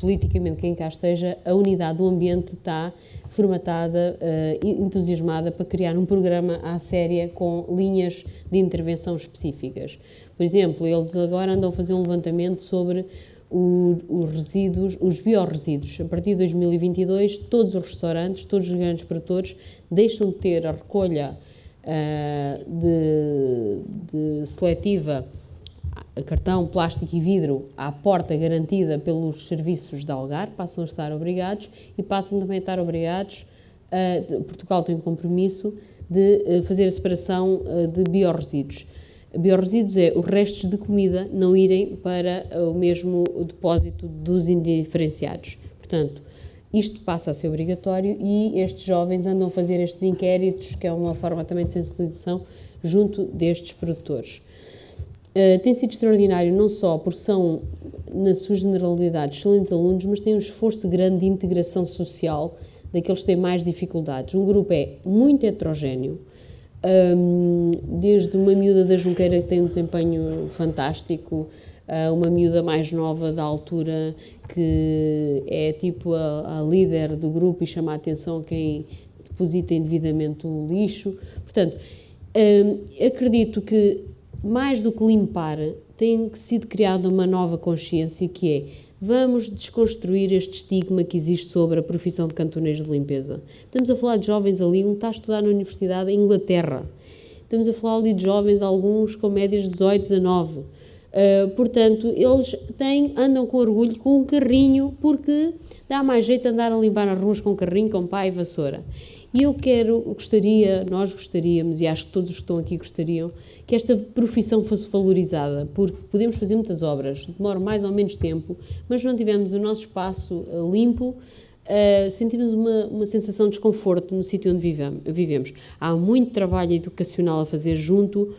politicamente quem cá esteja, a unidade do ambiente está formatada, entusiasmada para criar um programa à séria com linhas de intervenção específicas. Por exemplo, eles agora andam a fazer um levantamento sobre os resíduos, os biorresíduos. A partir de 2022, todos os restaurantes, todos os grandes produtores deixam de ter a recolha de seletiva, cartão, plástico e vidro à porta garantida pelos serviços de Algarve, passam a estar obrigados e passam também a estar obrigados, Portugal tem um compromisso de fazer a separação de biorresíduos. Biorresíduos é os restos de comida não irem para o mesmo depósito dos indiferenciados. Portanto, isto passa a ser obrigatório e estes jovens andam a fazer estes inquéritos, que é uma forma também de sensibilização, junto destes produtores. Tem sido extraordinário, não só porque são, na sua generalidade, excelentes alunos, mas têm um esforço grande de integração social daqueles que têm mais dificuldades. Um grupo é muito heterogéneo, desde uma miúda da Junqueira que tem um desempenho fantástico, uma miúda mais nova da altura que é tipo a líder do grupo e chama a atenção a quem deposita indevidamente o lixo. Portanto, acredito que mais do que limpar, tem sido criada uma nova consciência que é: vamos desconstruir este estigma que existe sobre a profissão de cantoneiros de limpeza. Estamos a falar de jovens ali, um está a estudar na Universidade em Inglaterra. Estamos a falar ali de jovens, alguns com médias de 18, 19. Portanto, eles andam com orgulho com um carrinho, porque dá mais jeito de andar a limpar as ruas com um carrinho, com pá e vassoura. E nós gostaríamos, e acho que todos os que estão aqui gostariam, que esta profissão fosse valorizada, porque podemos fazer muitas obras, demora mais ou menos tempo, mas se não tivermos o nosso espaço limpo, sentimos uma sensação de desconforto no sítio onde vivemos. Há muito trabalho educacional a fazer junto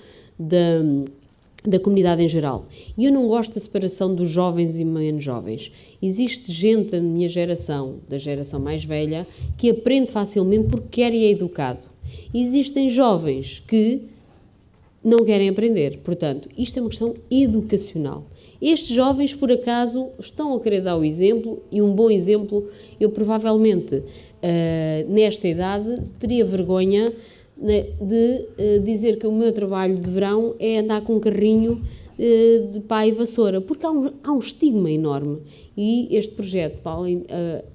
da comunidade em geral. E eu não gosto da separação dos jovens e menos jovens. Existe gente da minha geração, da geração mais velha, que aprende facilmente porque quer e é educado. E existem jovens que não querem aprender. Portanto, isto é uma questão educacional. Estes jovens, por acaso, estão a querer dar o exemplo, e um bom exemplo, eu provavelmente, nesta idade, teria vergonha de dizer que o meu trabalho de verão é andar com um carrinho de pá e vassoura, porque há um estigma enorme. E este projeto,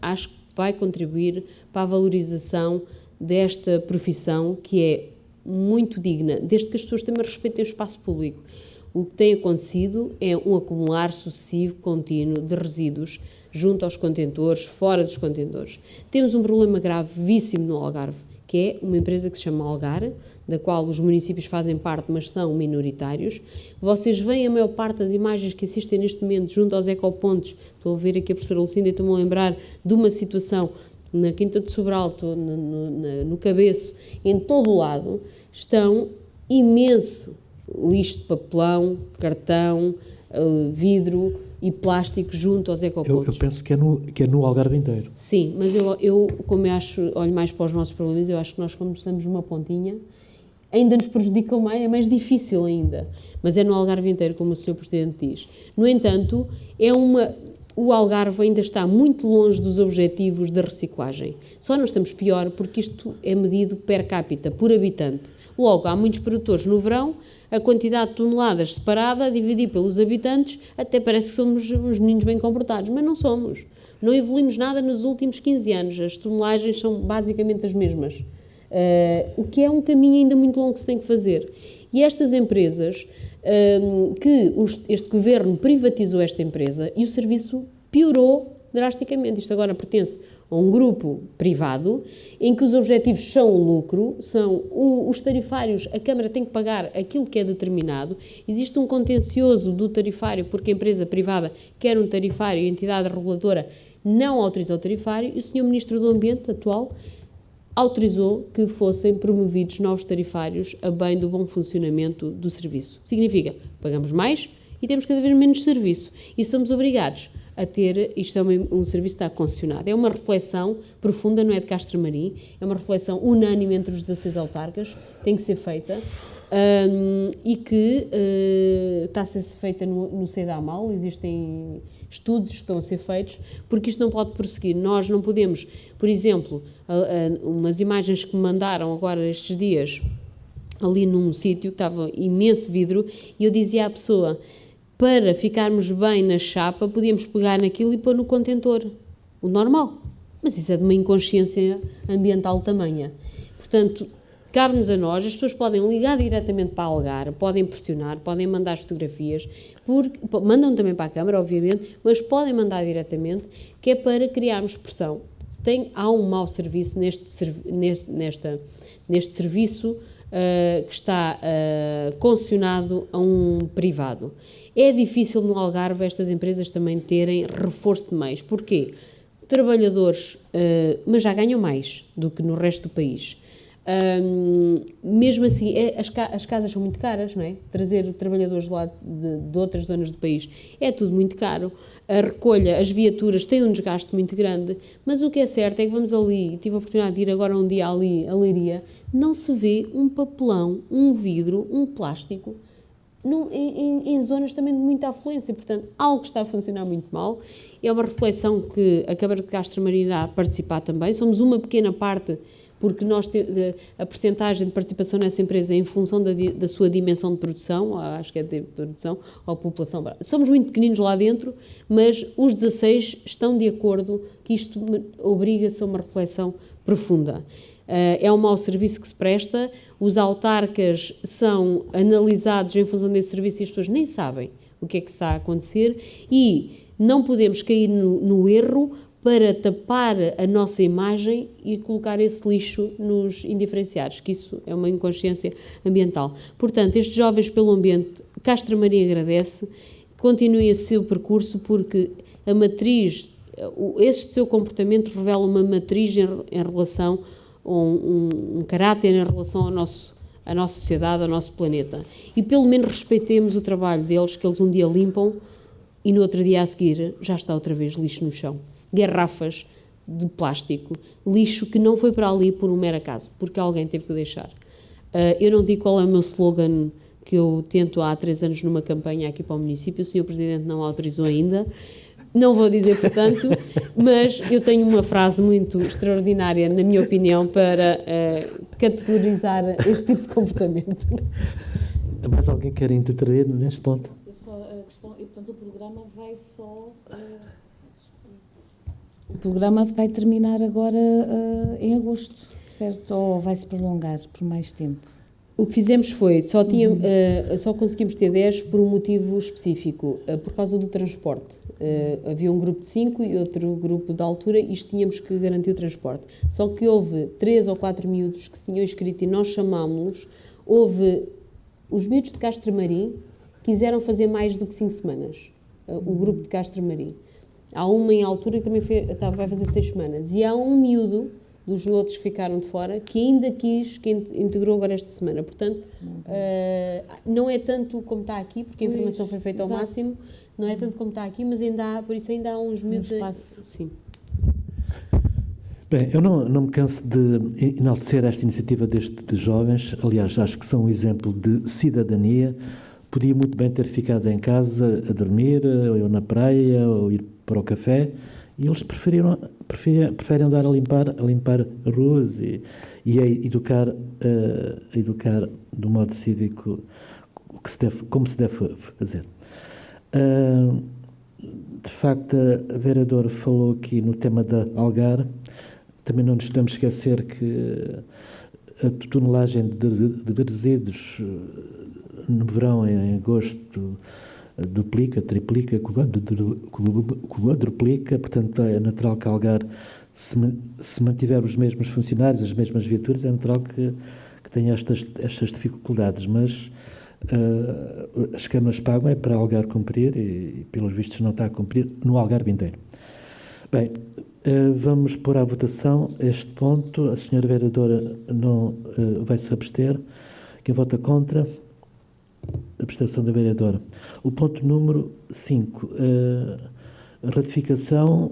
acho que vai contribuir para a valorização desta profissão, que é muito digna, desde que as pessoas também respeitem o espaço público. O que tem acontecido é um acumular sucessivo, contínuo, de resíduos junto aos contentores, fora dos contentores. Temos um problema gravíssimo no Algarve, que é uma empresa que se chama Algar, da qual os municípios fazem parte, mas são minoritários. Vocês veem a maior parte das imagens que assistem neste momento junto aos ecopontos. Estou a ver aqui a professora Lucinda e estou-me a lembrar de uma situação na Quinta de Sobral, no Cabeço, em todo o lado, estão imenso lixo de papelão, cartão, vidro e plástico junto aos ecopontos. Eu penso que é no Algarve inteiro. Sim, mas eu como olho mais para os nossos problemas, eu acho que nós, como estamos numa pontinha, ainda nos prejudicam mais, é mais difícil ainda. Mas é no Algarve inteiro, como o Sr. Presidente diz. No entanto, o Algarve ainda está muito longe dos objetivos da reciclagem. Só nós estamos pior porque isto é medido per capita, por habitante. Logo, há muitos produtores no verão, a quantidade de toneladas separada, dividida pelos habitantes, até parece que somos uns meninos bem comportados, mas não somos. Não evoluímos nada nos últimos 15 anos. As tonelagens são basicamente as mesmas. O que é um caminho ainda muito longo que se tem que fazer. E estas empresas, este governo privatizou esta empresa e o serviço piorou drasticamente. Isto agora pertence a um grupo privado em que os objetivos são o lucro, são os tarifários, a Câmara tem que pagar aquilo que é determinado. Existe um contencioso do tarifário porque a empresa privada quer um tarifário e a entidade reguladora não autoriza o tarifário e o Sr. Ministro do Ambiente atual autorizou que fossem promovidos novos tarifários a bem do bom funcionamento do serviço. Significa, pagamos mais e temos cada vez menos serviço. E estamos obrigados a ter, isto é um serviço que está concessionado. É uma reflexão profunda, não é de Castro Marim, é uma reflexão unânime entre os 16 autarcas, tem que ser feita, e que está a ser feita no CEDAMAL, existem estudos que estão a ser feitos, porque isto não pode prosseguir. Nós não podemos, por exemplo, umas imagens que me mandaram agora estes dias, ali num sítio que estava imenso vidro, e eu dizia à pessoa, para ficarmos bem na chapa, podíamos pegar naquilo e pôr no contentor, o normal. Mas isso é de uma inconsciência ambiental tamanha. Portanto, cabe-nos a nós, as pessoas podem ligar diretamente para a Algar, podem pressionar, podem mandar fotografias, mandam também para a Câmara, obviamente, mas podem mandar diretamente, que é para criarmos pressão. Há um mau serviço neste serviço que está concessionado a um privado. É difícil no Algarve estas empresas também terem reforço de meios. Porquê? Trabalhadores, mas já ganham mais do que no resto do país. Mesmo assim, as casas são muito caras, não é? Trazer trabalhadores lá de outras zonas do país é tudo muito caro. A recolha, as viaturas têm um desgaste muito grande, mas o que é certo é que vamos ali, tive a oportunidade de ir agora um dia ali a Leiria, não se vê um papelão, um vidro, um plástico, em zonas também de muita afluência. Portanto, algo que está a funcionar muito mal. É uma reflexão que a Câmara de Castro Marim irá participar também. Somos uma pequena parte, porque a percentagem de participação nessa empresa é em função da sua dimensão de produção, acho que é de produção, ou população. Somos muito pequeninos lá dentro, mas os 16 estão de acordo que isto obriga-se a uma reflexão profunda. É um mau serviço que se presta, os autarcas são analisados em função desse serviço e as pessoas nem sabem o que é que está a acontecer e não podemos cair no erro para tapar a nossa imagem e colocar esse lixo nos indiferenciados, que isso é uma inconsciência ambiental. Portanto, estes jovens pelo ambiente, Castro Marim agradece, continue esse seu percurso, porque a matriz, este seu comportamento revela uma matriz em relação, um caráter em relação à nossa sociedade, ao nosso planeta. E pelo menos respeitemos o trabalho deles, que eles um dia limpam e no outro dia a seguir já está outra vez lixo no chão. Garrafas de plástico, lixo que não foi para ali por um mero acaso, porque alguém teve que deixar. Eu não digo qual é o meu slogan que eu tento há 3 anos numa campanha aqui para o município, o Sr. Presidente não autorizou ainda, não vou dizer portanto, mas eu tenho uma frase muito extraordinária, na minha opinião, para categorizar este tipo de comportamento. Mais alguém quer intervir neste ponto? Eu questão, e portanto o programa vai só... O programa vai terminar agora em agosto, certo? Ou vai-se prolongar por mais tempo? O que fizemos foi, só conseguimos ter 10 por um motivo específico, por causa do transporte. Havia um grupo de 5 e outro grupo de altura e tínhamos que garantir o transporte. Só que houve 3 ou 4 miúdos que se tinham inscrito e nós chamámos-los. Houve os miúdos de Castro Marim quiseram fazer mais do que 5 semanas, o grupo de Castro Marim. Há uma em altura que também vai fazer 6 semanas. E há um miúdo dos outros que ficaram de fora, que ainda quis, que integrou agora esta semana. Portanto, não é tanto como está aqui, porque a informação foi feita ao máximo, não é tanto como está aqui, mas ainda há, por isso ainda há uns miúdos... Sim. Bem, eu não me canso de enaltecer esta iniciativa de jovens. Aliás, acho que são um exemplo de cidadania. Podia muito bem ter ficado em casa a dormir, ou na praia, ou ir para o café, e eles preferem andar a limpar ruas e a educar do modo cívico como se deve fazer. De facto, a vereadora falou aqui no tema da Algar. Também não nos podemos esquecer que a tonelagem de resíduos no verão, em agosto, duplica, triplica, quadruplica, portanto é natural que a Algar, se mantiver os mesmos funcionários, as mesmas viaturas, é natural que tenha estas dificuldades, mas as câmaras pagam é para a Algar cumprir e pelos vistos não está a cumprir no Algarve inteiro. Bem, vamos pôr à votação este ponto. A senhora vereadora não vai se abster. Quem vota contra? Abstenção da vereadora. O ponto número 5, a ratificação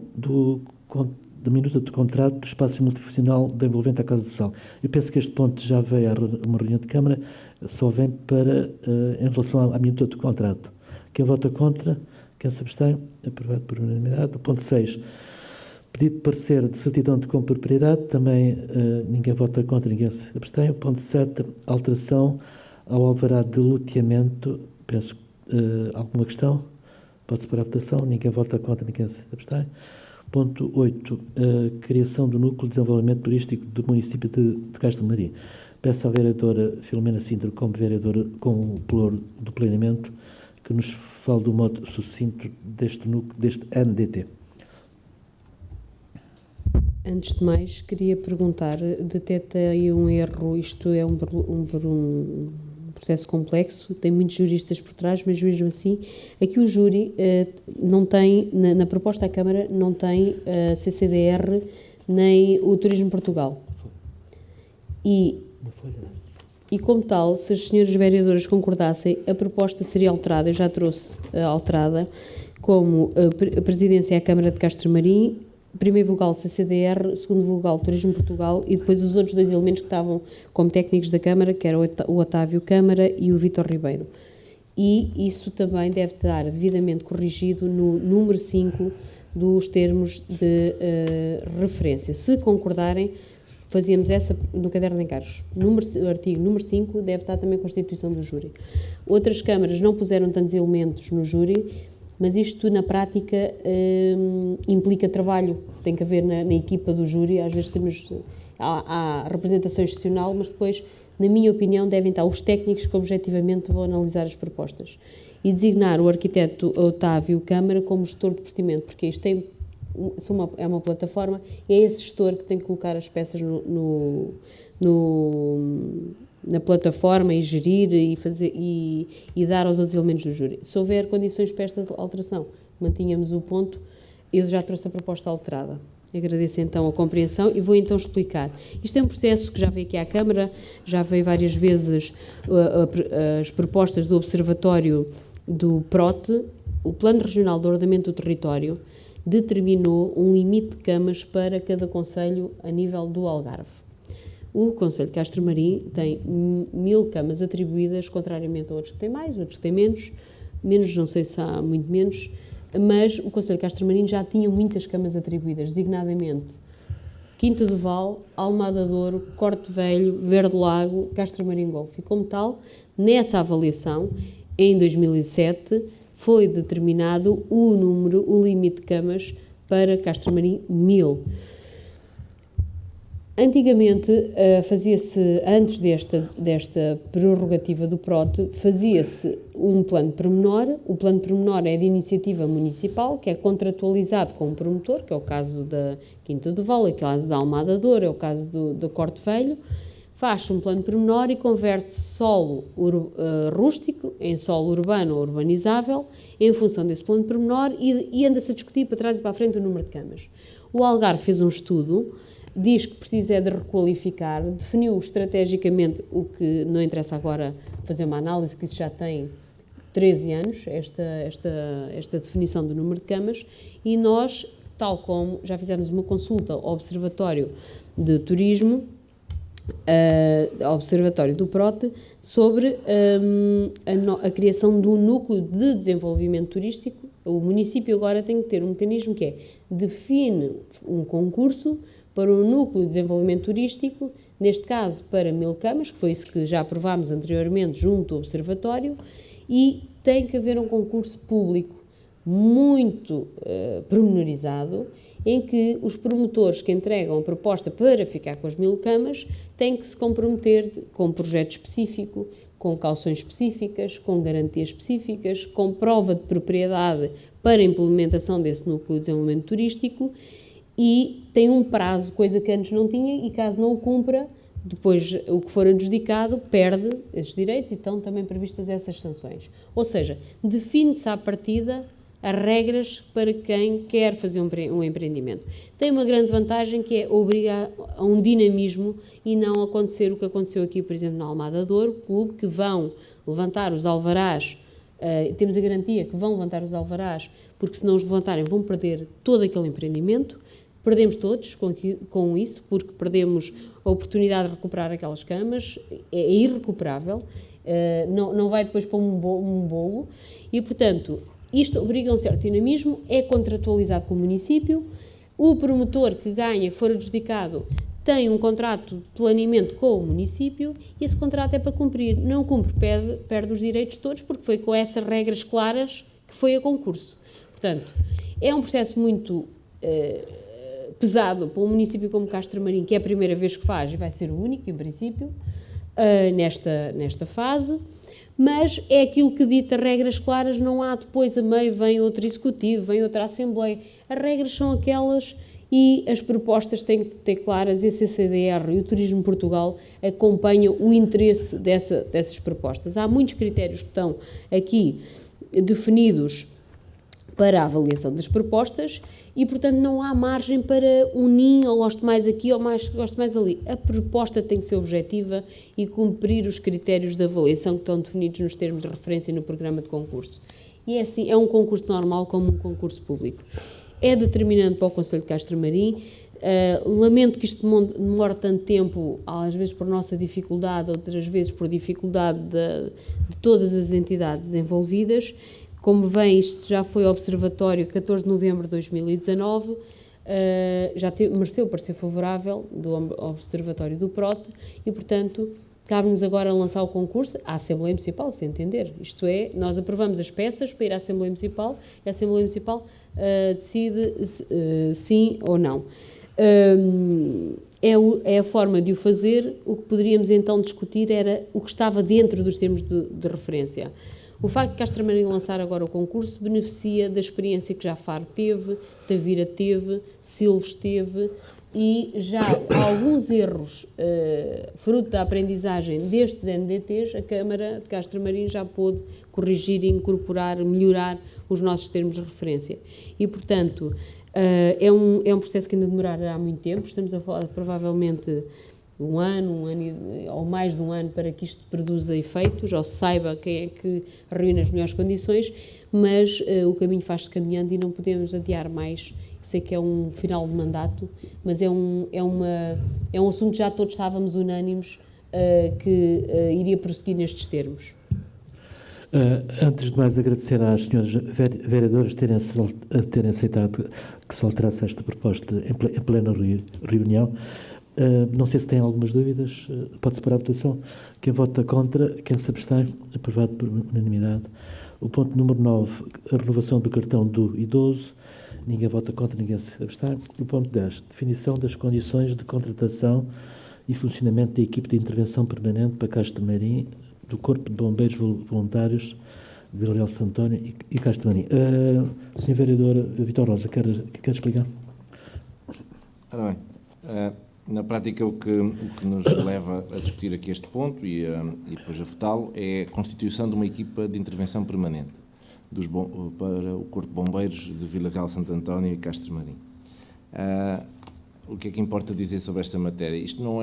da minuta de contrato do espaço multifuncional da envolvente à Casa do Sal. Eu penso que este ponto já veio a uma reunião de Câmara, só vem em relação à minuta de contrato. Quem vota contra? Quem se abstém? Aprovado por unanimidade. O ponto 6, pedido de parecer de certidão de compra de propriedade, também ninguém vota contra, ninguém se abstém. O ponto 7, alteração ao alvará de loteamento. Penso alguma questão? Pode-se pôr a votação. Ninguém vota contra, ninguém se abstém. Ponto 8, criação do Núcleo de Desenvolvimento Turístico do município de Castro Marim. Peço à vereadora Filomena Sintra, como vereadora com o pluro do planeamento, que nos fale do modo sucinto deste núcleo, deste NDT. Antes de mais, queria perguntar, detecta aí um erro, isto é um processo complexo, tem muitos juristas por trás, mas mesmo assim, aqui o júri não tem, na proposta à Câmara, não tem CCDR nem o Turismo Portugal. E como tal, se as senhoras vereadoras concordassem, a proposta seria alterada, eu já trouxe alterada, como a presidência à Câmara de Castro Marim, primeiro vogal CCDR, segundo vogal Turismo Portugal e depois os outros 2 elementos que estavam como técnicos da Câmara, que era o Otávio Câmara e o Vítor Ribeiro. E isso também deve estar devidamente corrigido no número 5 dos termos de referência. Se concordarem, fazíamos essa no caderno de encargos. O artigo número 5 deve estar também a constituição do júri. Outras câmaras não puseram tantos elementos no júri, mas isto na prática implica trabalho, tem que haver na equipa do júri, às vezes há representação institucional, mas depois, na minha opinião, devem estar os técnicos que objetivamente vão analisar as propostas. E designar o arquiteto Otávio Câmara como gestor de procedimento, porque isto é uma plataforma, e é esse gestor que tem que colocar as peças na plataforma e gerir e dar aos outros elementos do júri. Se houver condições para esta alteração, mantínhamos o ponto. Eu já trouxe a proposta alterada. Agradeço então a compreensão e vou então explicar. Isto é um processo que já veio aqui à Câmara, já veio várias vezes as propostas do Observatório do PROTE. O Plano Regional de Ordenamento do Território determinou um limite de camas para cada concelho a nível do Algarve. O concelho de Castro Marim tem 1000 camas atribuídas, contrariamente a outros que têm mais, outros que têm menos, não sei se há muito menos, mas o concelho de Castro Marim já tinha muitas camas atribuídas, designadamente Quinta do Val, Almada de Ouro, Corte Velho, Verde Lago, Castro Marim Golfo. E como tal, nessa avaliação, em 2007, foi determinado o limite de camas para Castro Marim, 1000. Antigamente, fazia-se, antes desta prerrogativa do PROT, fazia-se um plano pormenor. O plano pormenor é de iniciativa municipal, que é contratualizado com o promotor, que é o caso da Quinta do Vale, é o caso da Almada de Ouro, é o caso do Corte Velho. Faz-se um plano pormenor e converte-se solo rústico em solo urbano ou urbanizável, em função desse plano pormenor, e anda-se a discutir para trás e para a frente o número de camas. O Algarve fez um estudo, diz que precisa de requalificar, definiu estrategicamente, o que não interessa agora fazer uma análise, que isso já tem 13 anos, esta definição do número de camas, e nós, tal como já fizemos uma consulta ao Observatório de Turismo, ao Observatório do PROT, sobre a criação de um núcleo de desenvolvimento turístico. O município agora tem que ter um mecanismo que define um concurso para um núcleo de desenvolvimento turístico, neste caso para 1000 camas, que foi isso que já aprovámos anteriormente junto ao Observatório, e tem que haver um concurso público muito pormenorizado, em que os promotores que entregam a proposta para ficar com as 1000 camas têm que se comprometer com um projeto específico, com cauções específicas, com garantias específicas, com prova de propriedade para a implementação desse núcleo de desenvolvimento turístico, e tem um prazo, coisa que antes não tinha, e caso não o cumpra, depois o que for adjudicado perde esses direitos, e estão também previstas essas sanções. Ou seja, define-se à partida as regras para quem quer fazer um empreendimento. Tem uma grande vantagem, que é obrigar a um dinamismo e não acontecer o que aconteceu aqui, por exemplo, na Almada de Ouro, clube que vão levantar os alvarás, temos a garantia que vão levantar os alvarás, porque se não os levantarem vão perder todo aquele empreendimento. Perdemos todos com isso, porque perdemos a oportunidade de recuperar aquelas camas, é irrecuperável, não vai depois para um bolo, e, portanto, isto obriga a um certo dinamismo, é contratualizado com o município, o promotor que ganha, que for adjudicado, tem um contrato de planeamento com o município, e esse contrato é para cumprir. Não cumpre, perde os direitos todos, porque foi com essas regras claras que foi a concurso. Portanto, é um processo muito pesado para um município como Castro Marim, que é a primeira vez que faz, e vai ser o único, em princípio, nesta fase, mas é aquilo que dita regras claras, não há depois a meio, vem outro executivo, vem outra assembleia. As regras são aquelas e as propostas têm que ter claras, e a CCDR e o Turismo Portugal acompanham o interesse dessas propostas. Há muitos critérios que estão aqui definidos para a avaliação das propostas, e, portanto, não há margem para unir, ou gosto mais aqui, ou gosto mais ali. A proposta tem que ser objetiva e cumprir os critérios de avaliação que estão definidos nos termos de referência no programa de concurso. E é assim, é um concurso normal como um concurso público. É determinante para o Conselho de Castro Marim. Lamento que isto demore tanto tempo, às vezes por nossa dificuldade, outras vezes por dificuldade de todas as entidades envolvidas. Como vem, isto já foi ao Observatório 14 de novembro de 2019, mereceu o parecer favorável do Observatório do PROT, e, portanto, cabe-nos agora lançar o concurso à Assembleia Municipal, se entender. Isto é, nós aprovamos as peças para ir à Assembleia Municipal, e a Assembleia Municipal decide sim ou não. É a forma de o fazer. O que poderíamos então discutir era o que estava dentro dos termos de referência. O facto de Castro Marim lançar agora o concurso beneficia da experiência que já Faro teve, Tavira teve, Silves teve, e já há alguns erros, fruto da aprendizagem destes NDTs, a Câmara de Castro Marim já pôde corrigir, incorporar, melhorar os nossos termos de referência. E, portanto, é um processo que ainda demorará muito tempo. Estamos a falar provavelmente um ano ou mais de um ano para que isto produza efeitos, ou se saiba quem é que reúne as melhores condições, mas o caminho faz-se caminhando e não podemos adiar mais. Sei que é um final de mandato, mas é um assunto que já todos estávamos unânimes que iria prosseguir nestes termos. Antes de mais, agradecer às senhoras vereadoras terem aceitado que se alterasse esta proposta em plena reunião. Não sei se têm algumas dúvidas. Pode-se pôr à votação. Quem vota contra, quem se abstém, aprovado por unanimidade. O ponto número 9, a renovação do cartão do idoso. Ninguém vota contra, ninguém se abstém. O ponto 10, definição das condições de contratação e funcionamento da equipe de intervenção permanente para Castro Marim, do Corpo de Bombeiros Voluntários de Vila Real de Santo António e Castro Marim. Sr. Vereador Vitor Rosa, quer explicar? Ora bem, na prática o que nos leva a discutir aqui este ponto e depois a votá-lo é a constituição de uma equipa de intervenção permanente para o Corpo de Bombeiros de Vila Real de Santo António e Castro Marim. O que é que importa dizer sobre esta matéria? Isto não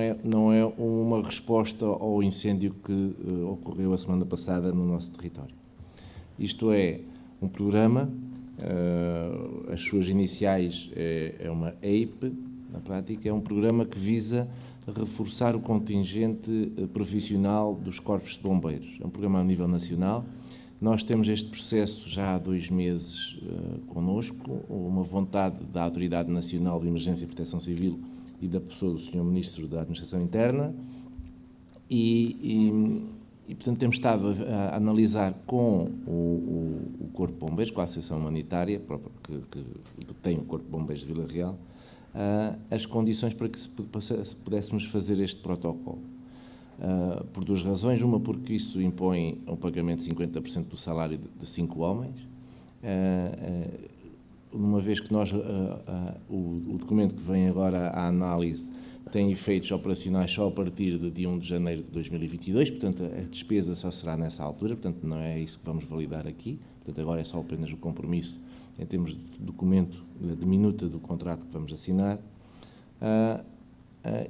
é uma resposta ao incêndio que ocorreu a semana passada no nosso território. Isto é um programa, as suas iniciais é uma EIP, na prática, é um programa que visa reforçar o contingente profissional dos corpos de bombeiros. É um programa a nível nacional. Nós temos este processo já há 2 meses connosco, uma vontade da Autoridade Nacional de Emergência e Proteção Civil e da pessoa do Sr. Ministro da Administração Interna e, portanto, temos estado a analisar com o Corpo de Bombeiros, com a Associação Humanitária que tem o Corpo de Bombeiros de Vila Real, as condições para que pudéssemos fazer este protocolo. Por 2 razões. Uma, porque isso impõe um pagamento de 50% do salário de 5 homens, uma vez que o documento que vem agora à análise tem efeitos operacionais só a partir do dia 1 de janeiro de 2022, portanto a despesa só será nessa altura, portanto não é isso que vamos validar aqui, portanto agora é só apenas o compromisso em termos de documento, de minuta do contrato que vamos assinar.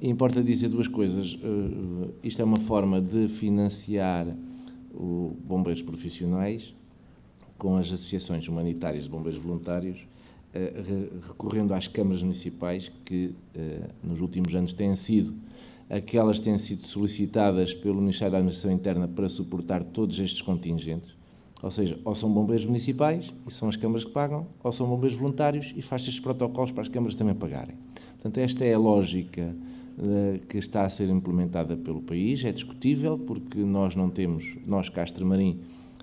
Importa dizer 2 coisas. Isto é uma forma de financiar os bombeiros profissionais com as associações humanitárias de bombeiros voluntários, recorrendo às câmaras municipais que nos últimos anos têm sido solicitadas pelo Ministério da Administração Interna para suportar todos estes contingentes. Ou seja, ou são bombeiros municipais, e são as câmaras que pagam, ou são bombeiros voluntários e faz estes protocolos para as câmaras também pagarem. Portanto, esta é a lógica que está a ser implementada pelo país. É discutível porque nós, Castro Marim,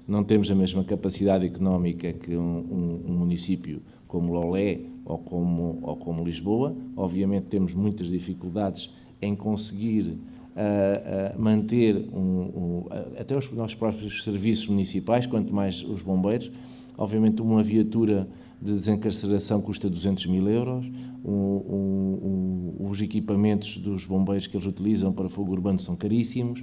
não temos a mesma capacidade económica que um município como Lolé ou como Lisboa. Obviamente temos muitas dificuldades em conseguir manter até os nossos próprios serviços municipais, quanto mais os bombeiros. Obviamente uma viatura de desencarceração custa 200.000 euros, os equipamentos dos bombeiros que eles utilizam para fogo urbano são caríssimos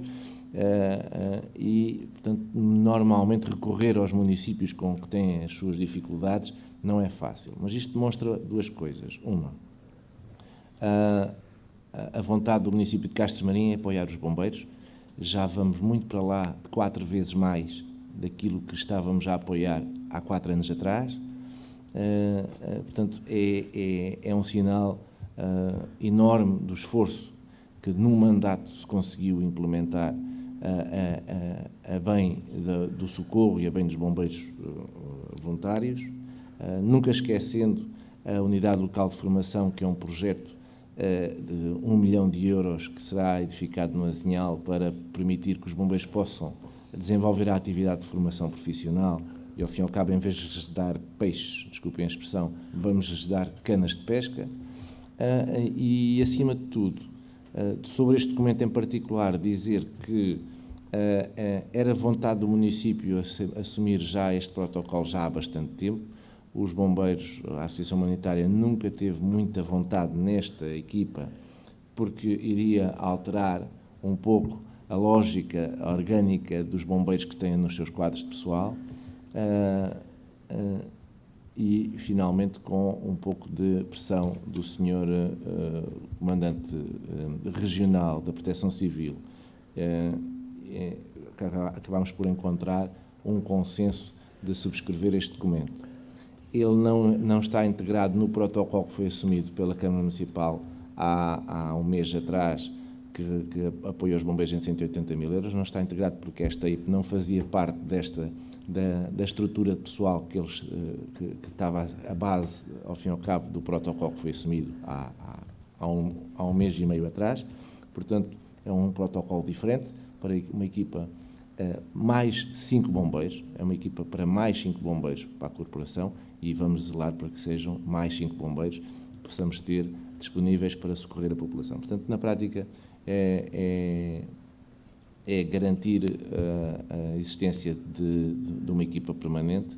e, portanto, normalmente recorrer aos municípios com que têm as suas dificuldades não é fácil. Mas isto demonstra 2 coisas. Uma, a vontade do município de Castro Marim é apoiar os bombeiros. Já vamos muito para lá, de 4 vezes mais daquilo que estávamos a apoiar há 4 anos atrás. Portanto, é um sinal enorme do esforço que num mandato se conseguiu implementar a bem do socorro e a bem dos bombeiros voluntários, nunca esquecendo a Unidade Local de Formação, que é um projeto de 1 milhão de euros que será edificado no Azinhal para permitir que os bombeiros possam desenvolver a atividade de formação profissional e, ao fim e ao cabo, em vez de lhes dar peixes, desculpem a expressão, vamos lhes dar canas de pesca. E, acima de tudo, sobre este documento em particular, dizer que era vontade do município assumir já este protocolo já há bastante tempo. Os bombeiros, a Associação Humanitária, nunca teve muita vontade nesta equipa, porque iria alterar um pouco a lógica orgânica dos bombeiros que têm nos seus quadros de pessoal. E, finalmente, com um pouco de pressão do Sr. Comandante Regional da Proteção Civil, acabámos por encontrar um consenso de subscrever este documento. Ele não está integrado no protocolo que foi assumido pela Câmara Municipal há 1 mês atrás, que apoiou os bombeiros em 180.000 euros. Não está integrado porque esta IP não fazia parte da estrutura pessoal que estava a base, ao fim e ao cabo, do protocolo que foi assumido há 1 mês e meio atrás. Portanto, é um protocolo diferente para uma equipa mais 5 bombeiros, é uma equipa para mais 5 bombeiros para a corporação, e vamos zelar para que sejam mais 5 bombeiros que possamos ter disponíveis para socorrer a população. Portanto, na prática, é garantir a existência de uma equipa permanente.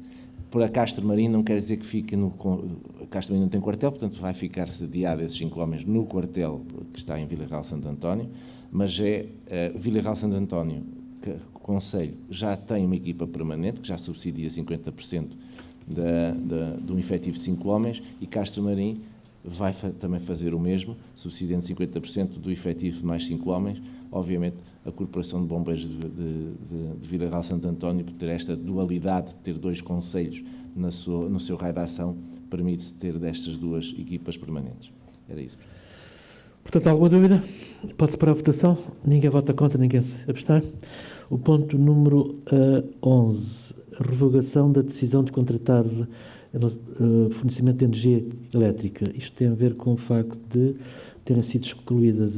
Por a Castro Marim não quer dizer que fique a Castro Marim não tem quartel, portanto vai ficar sediado esses 5 homens no quartel que está em Vila Real Santo António, mas Vila Real Santo António, que o Conselho já tem uma equipa permanente, que já subsidia 50% do efetivo de 5 homens, e Castro Marim vai também fazer o mesmo, subsidiando 50% do efetivo de mais 5 homens. Obviamente, a Corporação de Bombeiros de Vila Real Santo António, por ter esta dualidade de ter 2 concelhos no seu raio de ação, permite-se ter destas 2 equipas permanentes. Era isso. Portanto, alguma dúvida? Pode-se para a votação. Ninguém vota contra, ninguém se abstém. O ponto número 11. A revogação da decisão de contratar fornecimento de energia elétrica. Isto tem a ver com o facto de terem sido excluídas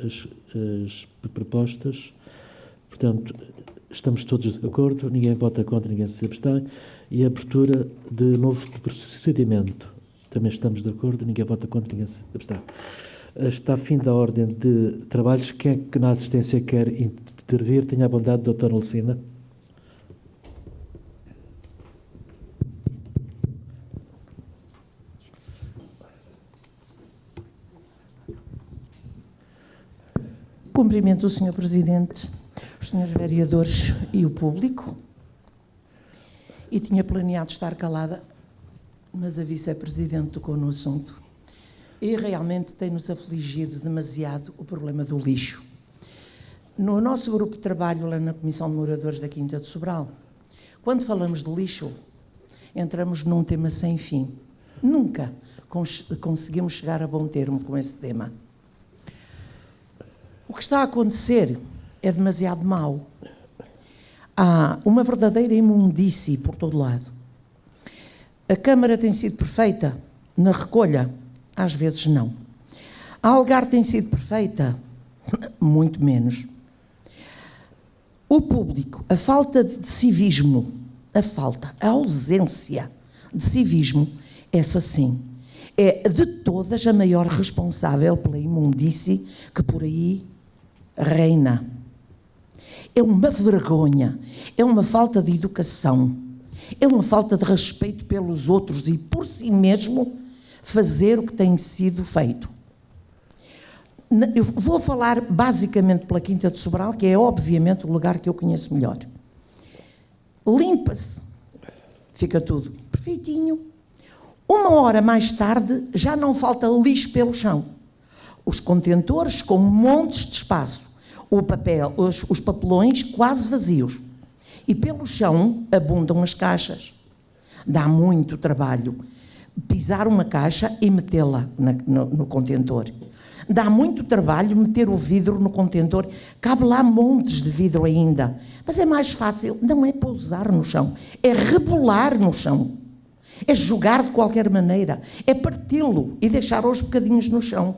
as propostas. Portanto, estamos todos de acordo, ninguém vota contra, ninguém se abstém. E a abertura de novo procedimento. Também estamos de acordo, ninguém vota contra, ninguém se abstém. Está a fim da ordem de trabalhos. Quem é que na assistência quer intervir? Tenha a bondade, doutora Lucina. Cumprimento o Sr. Presidente, os senhores vereadores e o público. E tinha planeado estar calada, mas a Vice-Presidente tocou no assunto. E realmente tem-nos afligido demasiado o problema do lixo. No nosso grupo de trabalho, lá na Comissão de Moradores da Quinta de Sobral, quando falamos de lixo, entramos num tema sem fim. Nunca conseguimos chegar a bom termo com esse tema. O que está a acontecer é demasiado mau. Há uma verdadeira imundície por todo lado. A Câmara tem sido perfeita na recolha? Às vezes não. A Algarve tem sido perfeita? Muito menos. O público, a falta de civismo, a ausência de civismo, essa sim, é de todas a maior responsável pela imundície que por aí reina. É uma vergonha, é uma falta de educação, é uma falta de respeito pelos outros e por si mesmo fazer o que tem sido feito. Eu vou falar basicamente pela Quinta de Sobral, que é obviamente o lugar que eu conheço melhor. Limpa-se, fica tudo perfeitinho. 1 hora mais tarde já não falta lixo pelo chão. Os contentores com montes de espaço, o papel, os papelões quase vazios. E pelo chão abundam as caixas. Dá muito trabalho pisar uma caixa e metê-la no contentor. Dá muito trabalho meter o vidro no contentor. Cabe lá montes de vidro ainda. Mas é mais fácil, não é pousar no chão, é rebolar no chão. É jogar de qualquer maneira, é parti-lo e deixar aos bocadinhos no chão.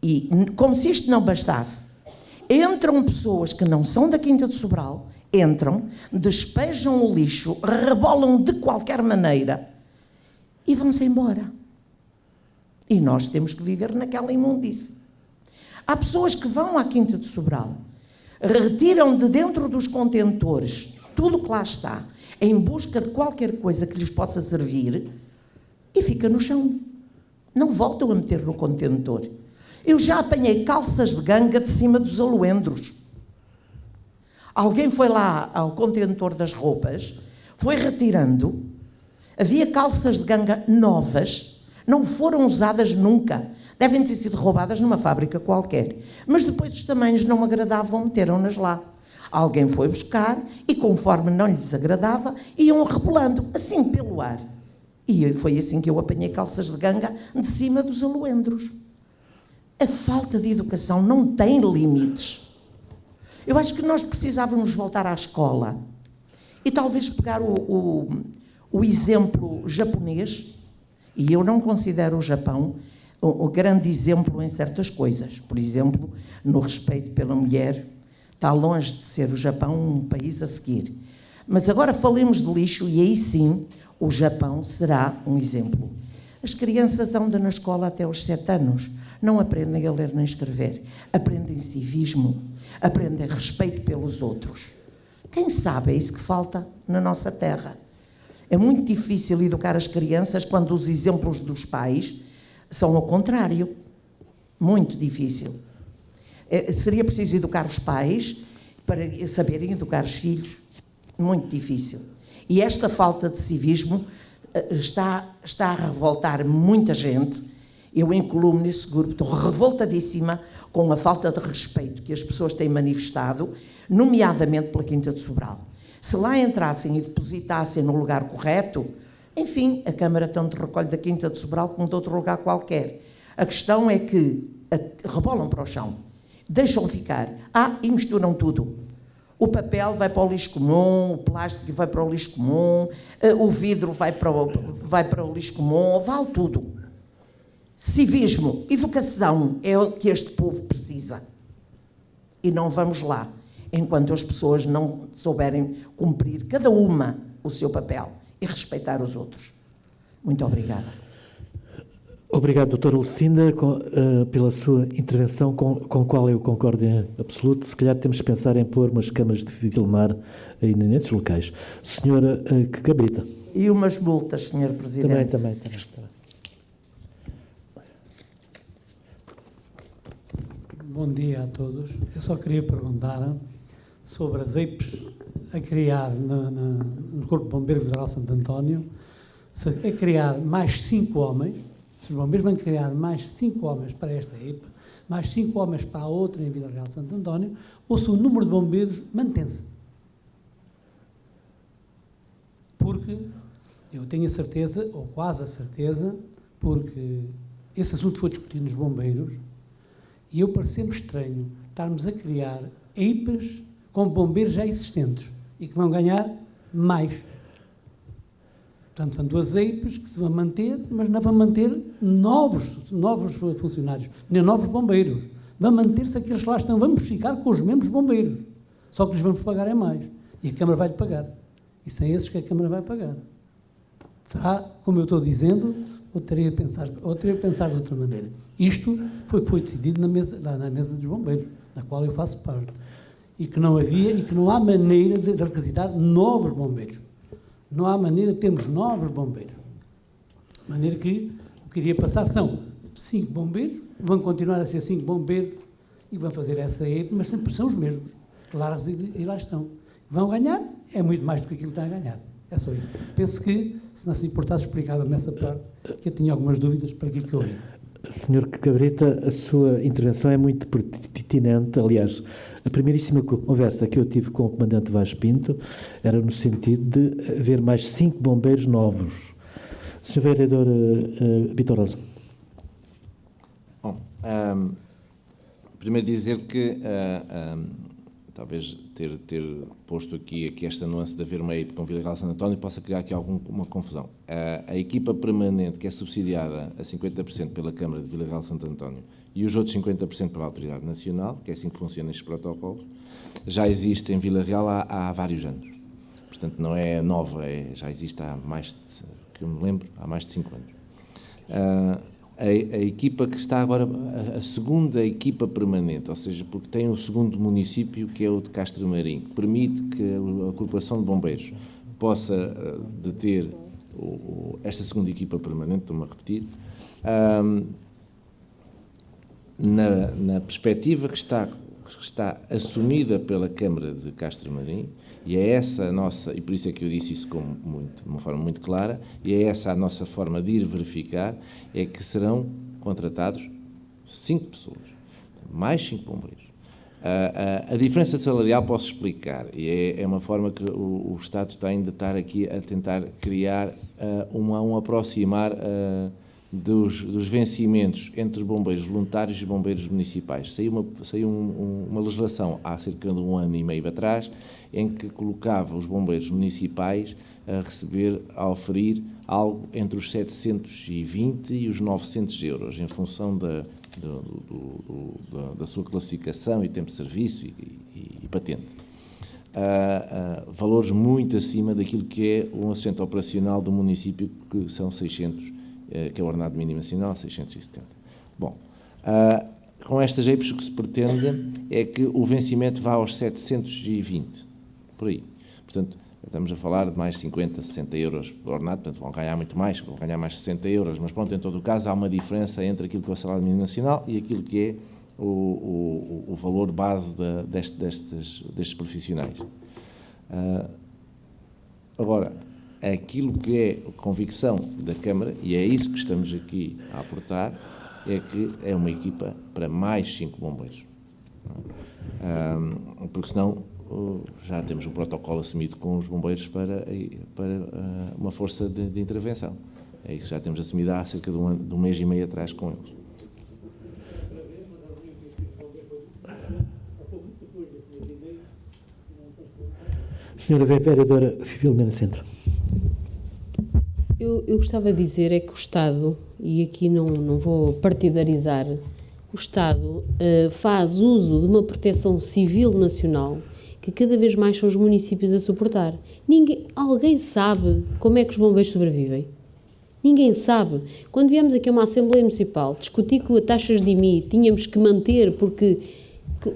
E como se isto não bastasse, entram pessoas que não são da Quinta de Sobral, entram, despejam o lixo, rebolam de qualquer maneira e vão-se embora. E nós temos que viver naquela imundície. Há pessoas que vão à Quinta de Sobral, retiram de dentro dos contentores tudo o que lá está, em busca de qualquer coisa que lhes possa servir, e fica no chão. Não voltam a meter no contentor. Eu já apanhei calças de ganga de cima dos alwendros. Alguém foi lá ao contentor das roupas, foi retirando, havia calças de ganga novas, não foram usadas nunca, devem ter sido roubadas numa fábrica qualquer, mas depois os tamanhos não agradavam, meteram-nas lá. Alguém foi buscar e, conforme não lhes agradava, iam rebolando, assim pelo ar. E foi assim que eu apanhei calças de ganga de cima dos alwendros. A falta de educação não tem limites. Eu acho que nós precisávamos voltar à escola e talvez pegar o exemplo japonês, e eu não considero o Japão o grande exemplo em certas coisas. Por exemplo, no respeito pela mulher, Está longe de ser o Japão um país a seguir. Mas agora falemos de lixo e aí sim o Japão será um exemplo. As crianças andam na escola até aos 7 anos. Não aprendem a ler nem escrever. Aprendem civismo. Aprendem respeito pelos outros. Quem sabe é isso que falta na nossa terra. É muito difícil educar as crianças quando os exemplos dos pais são ao contrário. Muito difícil. Seria preciso educar os pais para saberem educar os filhos. Muito difícil. E esta falta de civismo está a revoltar muita gente. Eu incluo-me nesse grupo, estou revoltadíssima com a falta de respeito que as pessoas têm manifestado, nomeadamente pela Quinta de Sobral. Se lá entrassem e depositassem no lugar correto, enfim, a Câmara tanto recolhe da Quinta de Sobral como de outro lugar qualquer. A questão é que rebolam para o chão, deixam ficar, e misturam tudo. O papel vai para o lixo comum, o plástico vai para o lixo comum, o vidro vai para o lixo comum, vale tudo. Civismo, educação é o que este povo precisa. E não vamos lá, enquanto as pessoas não souberem cumprir cada uma o seu papel e respeitar os outros. Muito obrigada. Obrigado, doutora Lucinda, pela sua intervenção, com a qual eu concordo em absoluto. Se calhar temos que pensar em pôr umas câmaras de filmar aí nesses locais. Senhora Cabrita. E umas multas, Sr. Presidente. Também. Bom dia a todos. Eu só queria perguntar sobre as EIPs a criar no Corpo de Bombeiros Federal Santo António, se é criar mais 5 homens, se os bombeiros vão criar mais 5 homens para esta EIP, mais 5 homens para a outra em Vila Real de Santo António, ou se o número de bombeiros mantém-se. Porque eu tenho a certeza, ou quase a certeza, porque esse assunto foi discutido nos bombeiros, e eu pareceu-me estranho estarmos a criar EIPs com bombeiros já existentes e que vão ganhar mais. Portanto, são 2 EIPs que se vão manter, mas não vão manter novos funcionários, nem novos bombeiros. Vão manter-se aqueles que lá estão. Vamos ficar com os mesmos bombeiros. Só que lhes vamos pagar é mais. E a Câmara vai-lhe pagar. E são esses que a Câmara vai pagar. Será, como eu estou dizendo, ou teria de pensar de outra maneira. Isto foi o que foi decidido na mesa dos bombeiros, da qual eu faço parte. E que não havia, e que não há maneira de requisitar novos bombeiros. Não há maneira de termos novos bombeiros. De maneira que o que iria passar são 5 bombeiros, vão continuar a ser 5 bombeiros e vão fazer essa EIP, mas sempre são os mesmos. Claros e lá estão. Vão ganhar, é muito mais do que aquilo que está a ganhar. É só isso. Penso que, se não se importasse, explicava-me essa parte, que eu tinha algumas dúvidas para aquilo que eu vi. Senhor Cabrita, a sua intervenção é muito pertinente. Aliás, a primeiríssima conversa que eu tive com o comandante Vaz Pinto era no sentido de haver mais 5 bombeiros novos. Senhor vereador Vitor Rosa. Bom, primeiro dizer que talvez ter posto aqui esta nuance de haver uma EIP com Vila Real de Santo António possa criar aqui alguma confusão. A equipa permanente, que é subsidiada a 50% pela Câmara de Vila Real de Santo António e os outros 50% pela Autoridade Nacional, que é assim que funcionam estes protocolos, já existe em Vila Real há vários anos. Portanto, não é nova, já existe há mais, que eu me lembro, há mais de 5 anos. A equipa que está agora, a segunda equipa permanente, ou seja, porque tem o segundo município, que é o de Castro Marim, que permite que a Corporação de Bombeiros possa deter esta segunda equipa permanente, estou-me a repetir, na perspectiva que está assumida pela Câmara de Castro Marim, e é essa a nossa, e por isso é que eu disse isso de uma forma muito clara, e é essa a nossa forma de ir verificar, é que serão contratados 5 pessoas, mais 5 bombeiros. A diferença salarial posso explicar, e é uma forma que o Estado está ainda a estar aqui a tentar criar um aproximar dos vencimentos entre os bombeiros voluntários e bombeiros municipais. Saiu uma legislação há cerca de 1 ano e meio atrás, em que colocava os bombeiros municipais a oferir algo entre os 720 e os 900 euros, em função da sua classificação e tempo de serviço e patente. Valores muito acima daquilo que é um assistente operacional do município, que são 600, que é o ordenado mínimo nacional, 670. Bom, com estas EIPs o que se pretende é que o vencimento vá aos 720, por aí. Portanto, estamos a falar de mais 50, 60 euros por ordenado, portanto vão ganhar muito mais, vão ganhar mais 60 euros, mas pronto, em todo o caso há uma diferença entre aquilo que é o salário mínimo nacional e aquilo que é o valor base destes profissionais. Agora, aquilo que é a convicção da Câmara, e é isso que estamos aqui a aportar, é que é uma equipa para mais 5 bombeiros. Porque senão já temos um protocolo assumido com os bombeiros para uma força de intervenção. É isso que já temos assumido há cerca de um mês e meio atrás com eles. Senhora Vereadora Filomena Centro. Eu gostava de dizer é que o Estado, e aqui não vou partidarizar, o Estado faz uso de uma proteção civil nacional que cada vez mais são os municípios a suportar. Alguém sabe como é que os bombeiros sobrevivem? Ninguém sabe. Quando viemos aqui a uma Assembleia Municipal discutir que as taxas de IMI tínhamos que manter porque,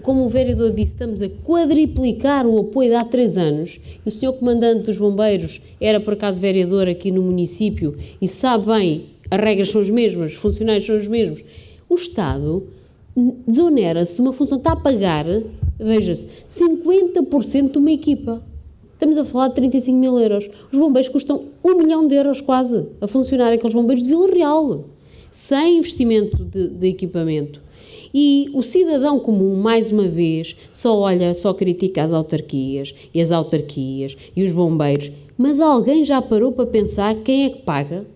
como o vereador disse, estamos a quadriplicar o apoio de há 3 anos, e o senhor comandante dos bombeiros era por acaso vereador aqui no município e sabe bem, as regras são as mesmas, os funcionários são os mesmos. O Estado desonera-se de uma função, está a pagar, veja-se, 50% de uma equipa. Estamos a falar de 35 mil euros. Os bombeiros custam 1 milhão de euros quase a funcionar, aqueles bombeiros de Vila Real, sem investimento de equipamento. E o cidadão comum, mais uma vez, só critica as autarquias e os bombeiros. Mas alguém já parou para pensar quem é que paga?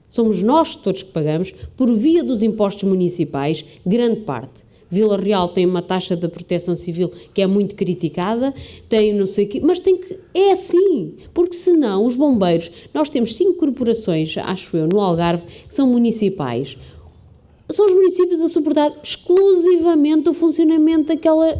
Somos nós todos que pagamos, por via dos impostos municipais, grande parte. Vila Real tem uma taxa de proteção civil que é muito criticada, tem não sei o quê, mas é assim, porque senão os bombeiros, nós temos 5 corporações, acho eu, no Algarve, que são municipais. São os municípios a suportar exclusivamente o funcionamento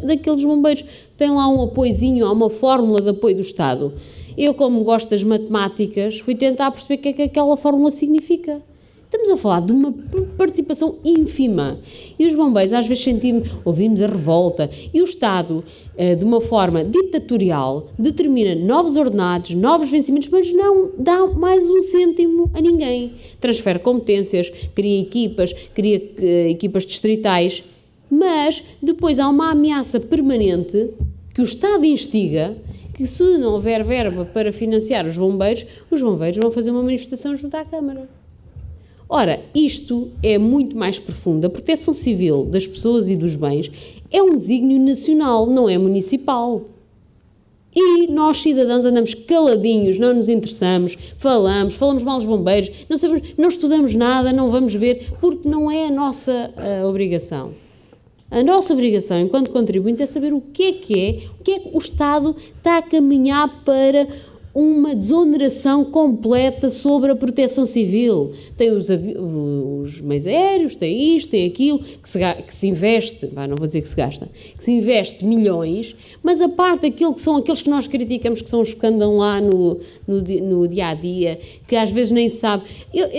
daqueles bombeiros. Tem lá um apoiozinho, há uma fórmula de apoio do Estado. Eu, como gosto das matemáticas, fui tentar perceber o que é que aquela fórmula significa. Estamos a falar de uma participação ínfima. E os bombeiros, às vezes, ouvimos a revolta. E o Estado, de uma forma ditatorial, determina novos ordenados, novos vencimentos, mas não dá mais um cêntimo a ninguém. Transfere competências, cria equipas distritais, mas depois há uma ameaça permanente que o Estado instiga, que se não houver verba para financiar os bombeiros vão fazer uma manifestação junto à Câmara. Ora, isto é muito mais profundo. A proteção civil das pessoas e dos bens é um desígnio nacional, não é municipal. E nós, cidadãos, andamos caladinhos, não nos interessamos, falamos mal dos bombeiros, não estudamos nada, não vamos ver, porque não é a nossa obrigação. A nossa obrigação, enquanto contribuintes, é saber o que é que o Estado está a caminhar para uma desoneração completa sobre a proteção civil. Tem os meios aéreos, tem isto, tem aquilo, que se investe, não vou dizer que se gasta, que se investe milhões, mas a parte daquilo que são aqueles que nós criticamos, que são os que andam lá no dia-a-dia, que às vezes nem sabe.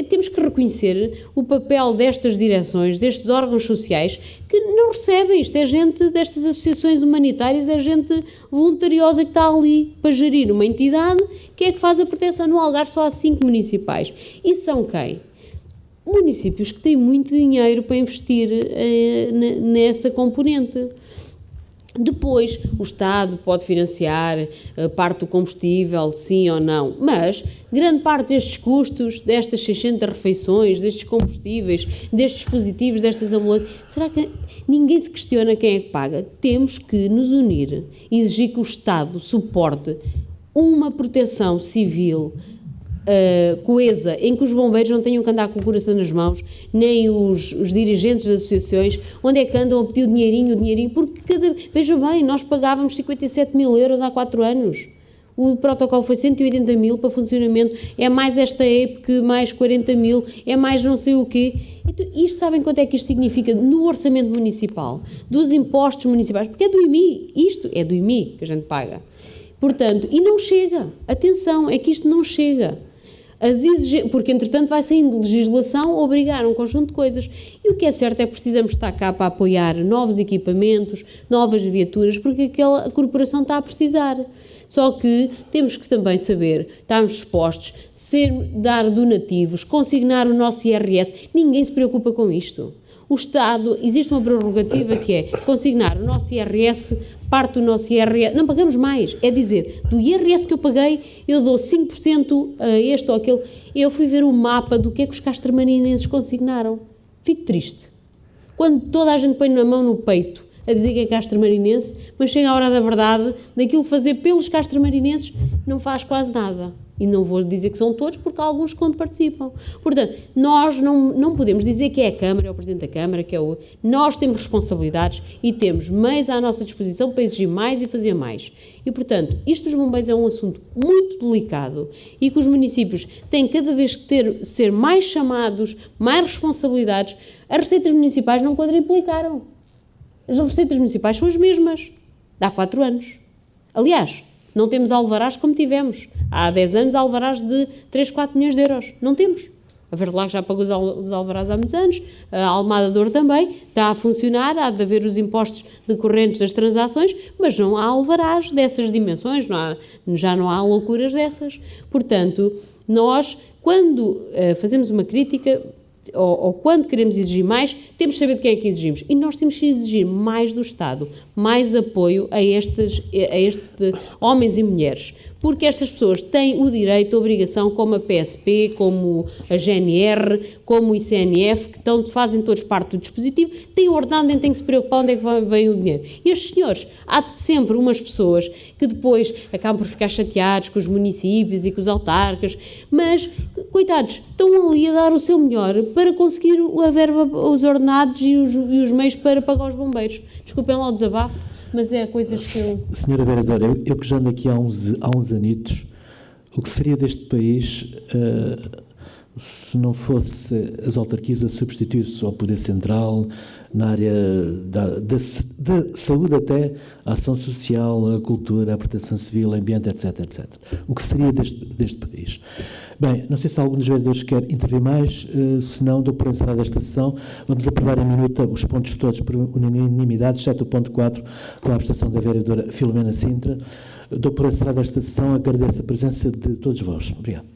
Temos que reconhecer o papel destas direções, destes órgãos sociais, que não recebem. Isto é gente destas associações humanitárias, é gente voluntariosa que está ali para gerir uma entidade que é que faz a proteção. No Algarve só há 5 municipais. E são quem? Municípios que têm muito dinheiro para investir nessa componente. Depois, o Estado pode financiar parte do combustível, sim ou não, mas grande parte destes custos, destas 600 refeições, destes combustíveis, destes dispositivos, destas ambulantes, será que ninguém se questiona quem é que paga? Temos que nos unir e exigir que o Estado suporte uma proteção civil coesa, em que os bombeiros não tenham que andar com o coração nas mãos, nem os dirigentes das associações, onde é que andam a pedir o dinheirinho, porque veja bem, nós pagávamos 57 mil euros há 4 anos. O protocolo foi 180 mil para funcionamento, é mais esta EPC, mais 40 mil, é mais não sei o quê. Então, isto, sabem quanto é que isto significa no orçamento municipal, dos impostos municipais? Porque é do IMI, isto é do IMI que a gente paga. Portanto, e não chega, atenção, é que isto não chega. Porque, entretanto, vai saindo legislação a obrigar um conjunto de coisas. E o que é certo é que precisamos estar cá para apoiar novos equipamentos, novas viaturas, porque aquela corporação está a precisar. Só que temos que também saber, estarmos dispostos, dar donativos, consignar o nosso IRS. Ninguém se preocupa com isto. O Estado, existe uma prerrogativa que é consignar o nosso IRS, parte do nosso IRS, não pagamos mais, é dizer, do IRS que eu paguei, eu dou 5% a este ou aquele. Eu fui ver o mapa do que é que os castramarinenses consignaram. Fico triste. Quando toda a gente põe a mão no peito a dizer que é castramarinense, mas chega a hora da verdade, daquilo fazer pelos castramarinenses, não faz quase nada. E não vou dizer que são todos, porque há alguns que quando participam. Portanto, nós não podemos dizer que é a Câmara, é o Presidente da Câmara, que é o... Nós temos responsabilidades e temos meios à nossa disposição para exigir mais e fazer mais. E, portanto, isto dos bombeiros é um assunto muito delicado e que os municípios têm cada vez que ser mais chamados, mais responsabilidades. As receitas municipais não quadriplicaram. As receitas municipais são as mesmas. De há 4 anos. Aliás, não temos alvarás como tivemos. Há 10 anos, alvarás de 3, 4 milhões de euros. Não temos. A Verlac já pagou os alvarás há muitos anos, a Almada Douro também, está a funcionar, há de haver os impostos decorrentes das transações, mas não há alvarás dessas dimensões, já não há loucuras dessas. Portanto, nós, quando fazemos uma crítica, ou quando queremos exigir mais, temos de saber de quem é que exigimos. E nós temos que exigir mais do Estado, mais apoio a estes homens e mulheres. Porque estas pessoas têm o direito, a obrigação, como a PSP, como a GNR, como o ICNF, que fazem todos parte do dispositivo, têm o ordenado, nem têm que se preocupar onde é que vem o dinheiro. E estes senhores, há sempre umas pessoas que depois acabam por ficar chateados com os municípios e com os autarcas, mas, coitados, estão ali a dar o seu melhor para conseguir a verba, os ordenados e os meios para pagar os bombeiros. Desculpem lá o desabafo, mas é coisas que eu... Senhora Vereadora, eu que já ando aqui há uns anitos, o que seria deste país se não fosse as autarquias a substituir-se ao Poder Central, na área da saúde até, a ação social, a cultura, a proteção civil, ambiente, etc, etc. O que seria deste país? Bem, não sei se algum dos vereadores quer intervir mais, se não, dou por encerrada esta sessão. Vamos aprovar em minuta os pontos todos por unanimidade, exceto o ponto 4, com a abstenção da vereadora Filomena Sintra. Dou por encerrada esta sessão, agradeço a presença de todos vós. Obrigado.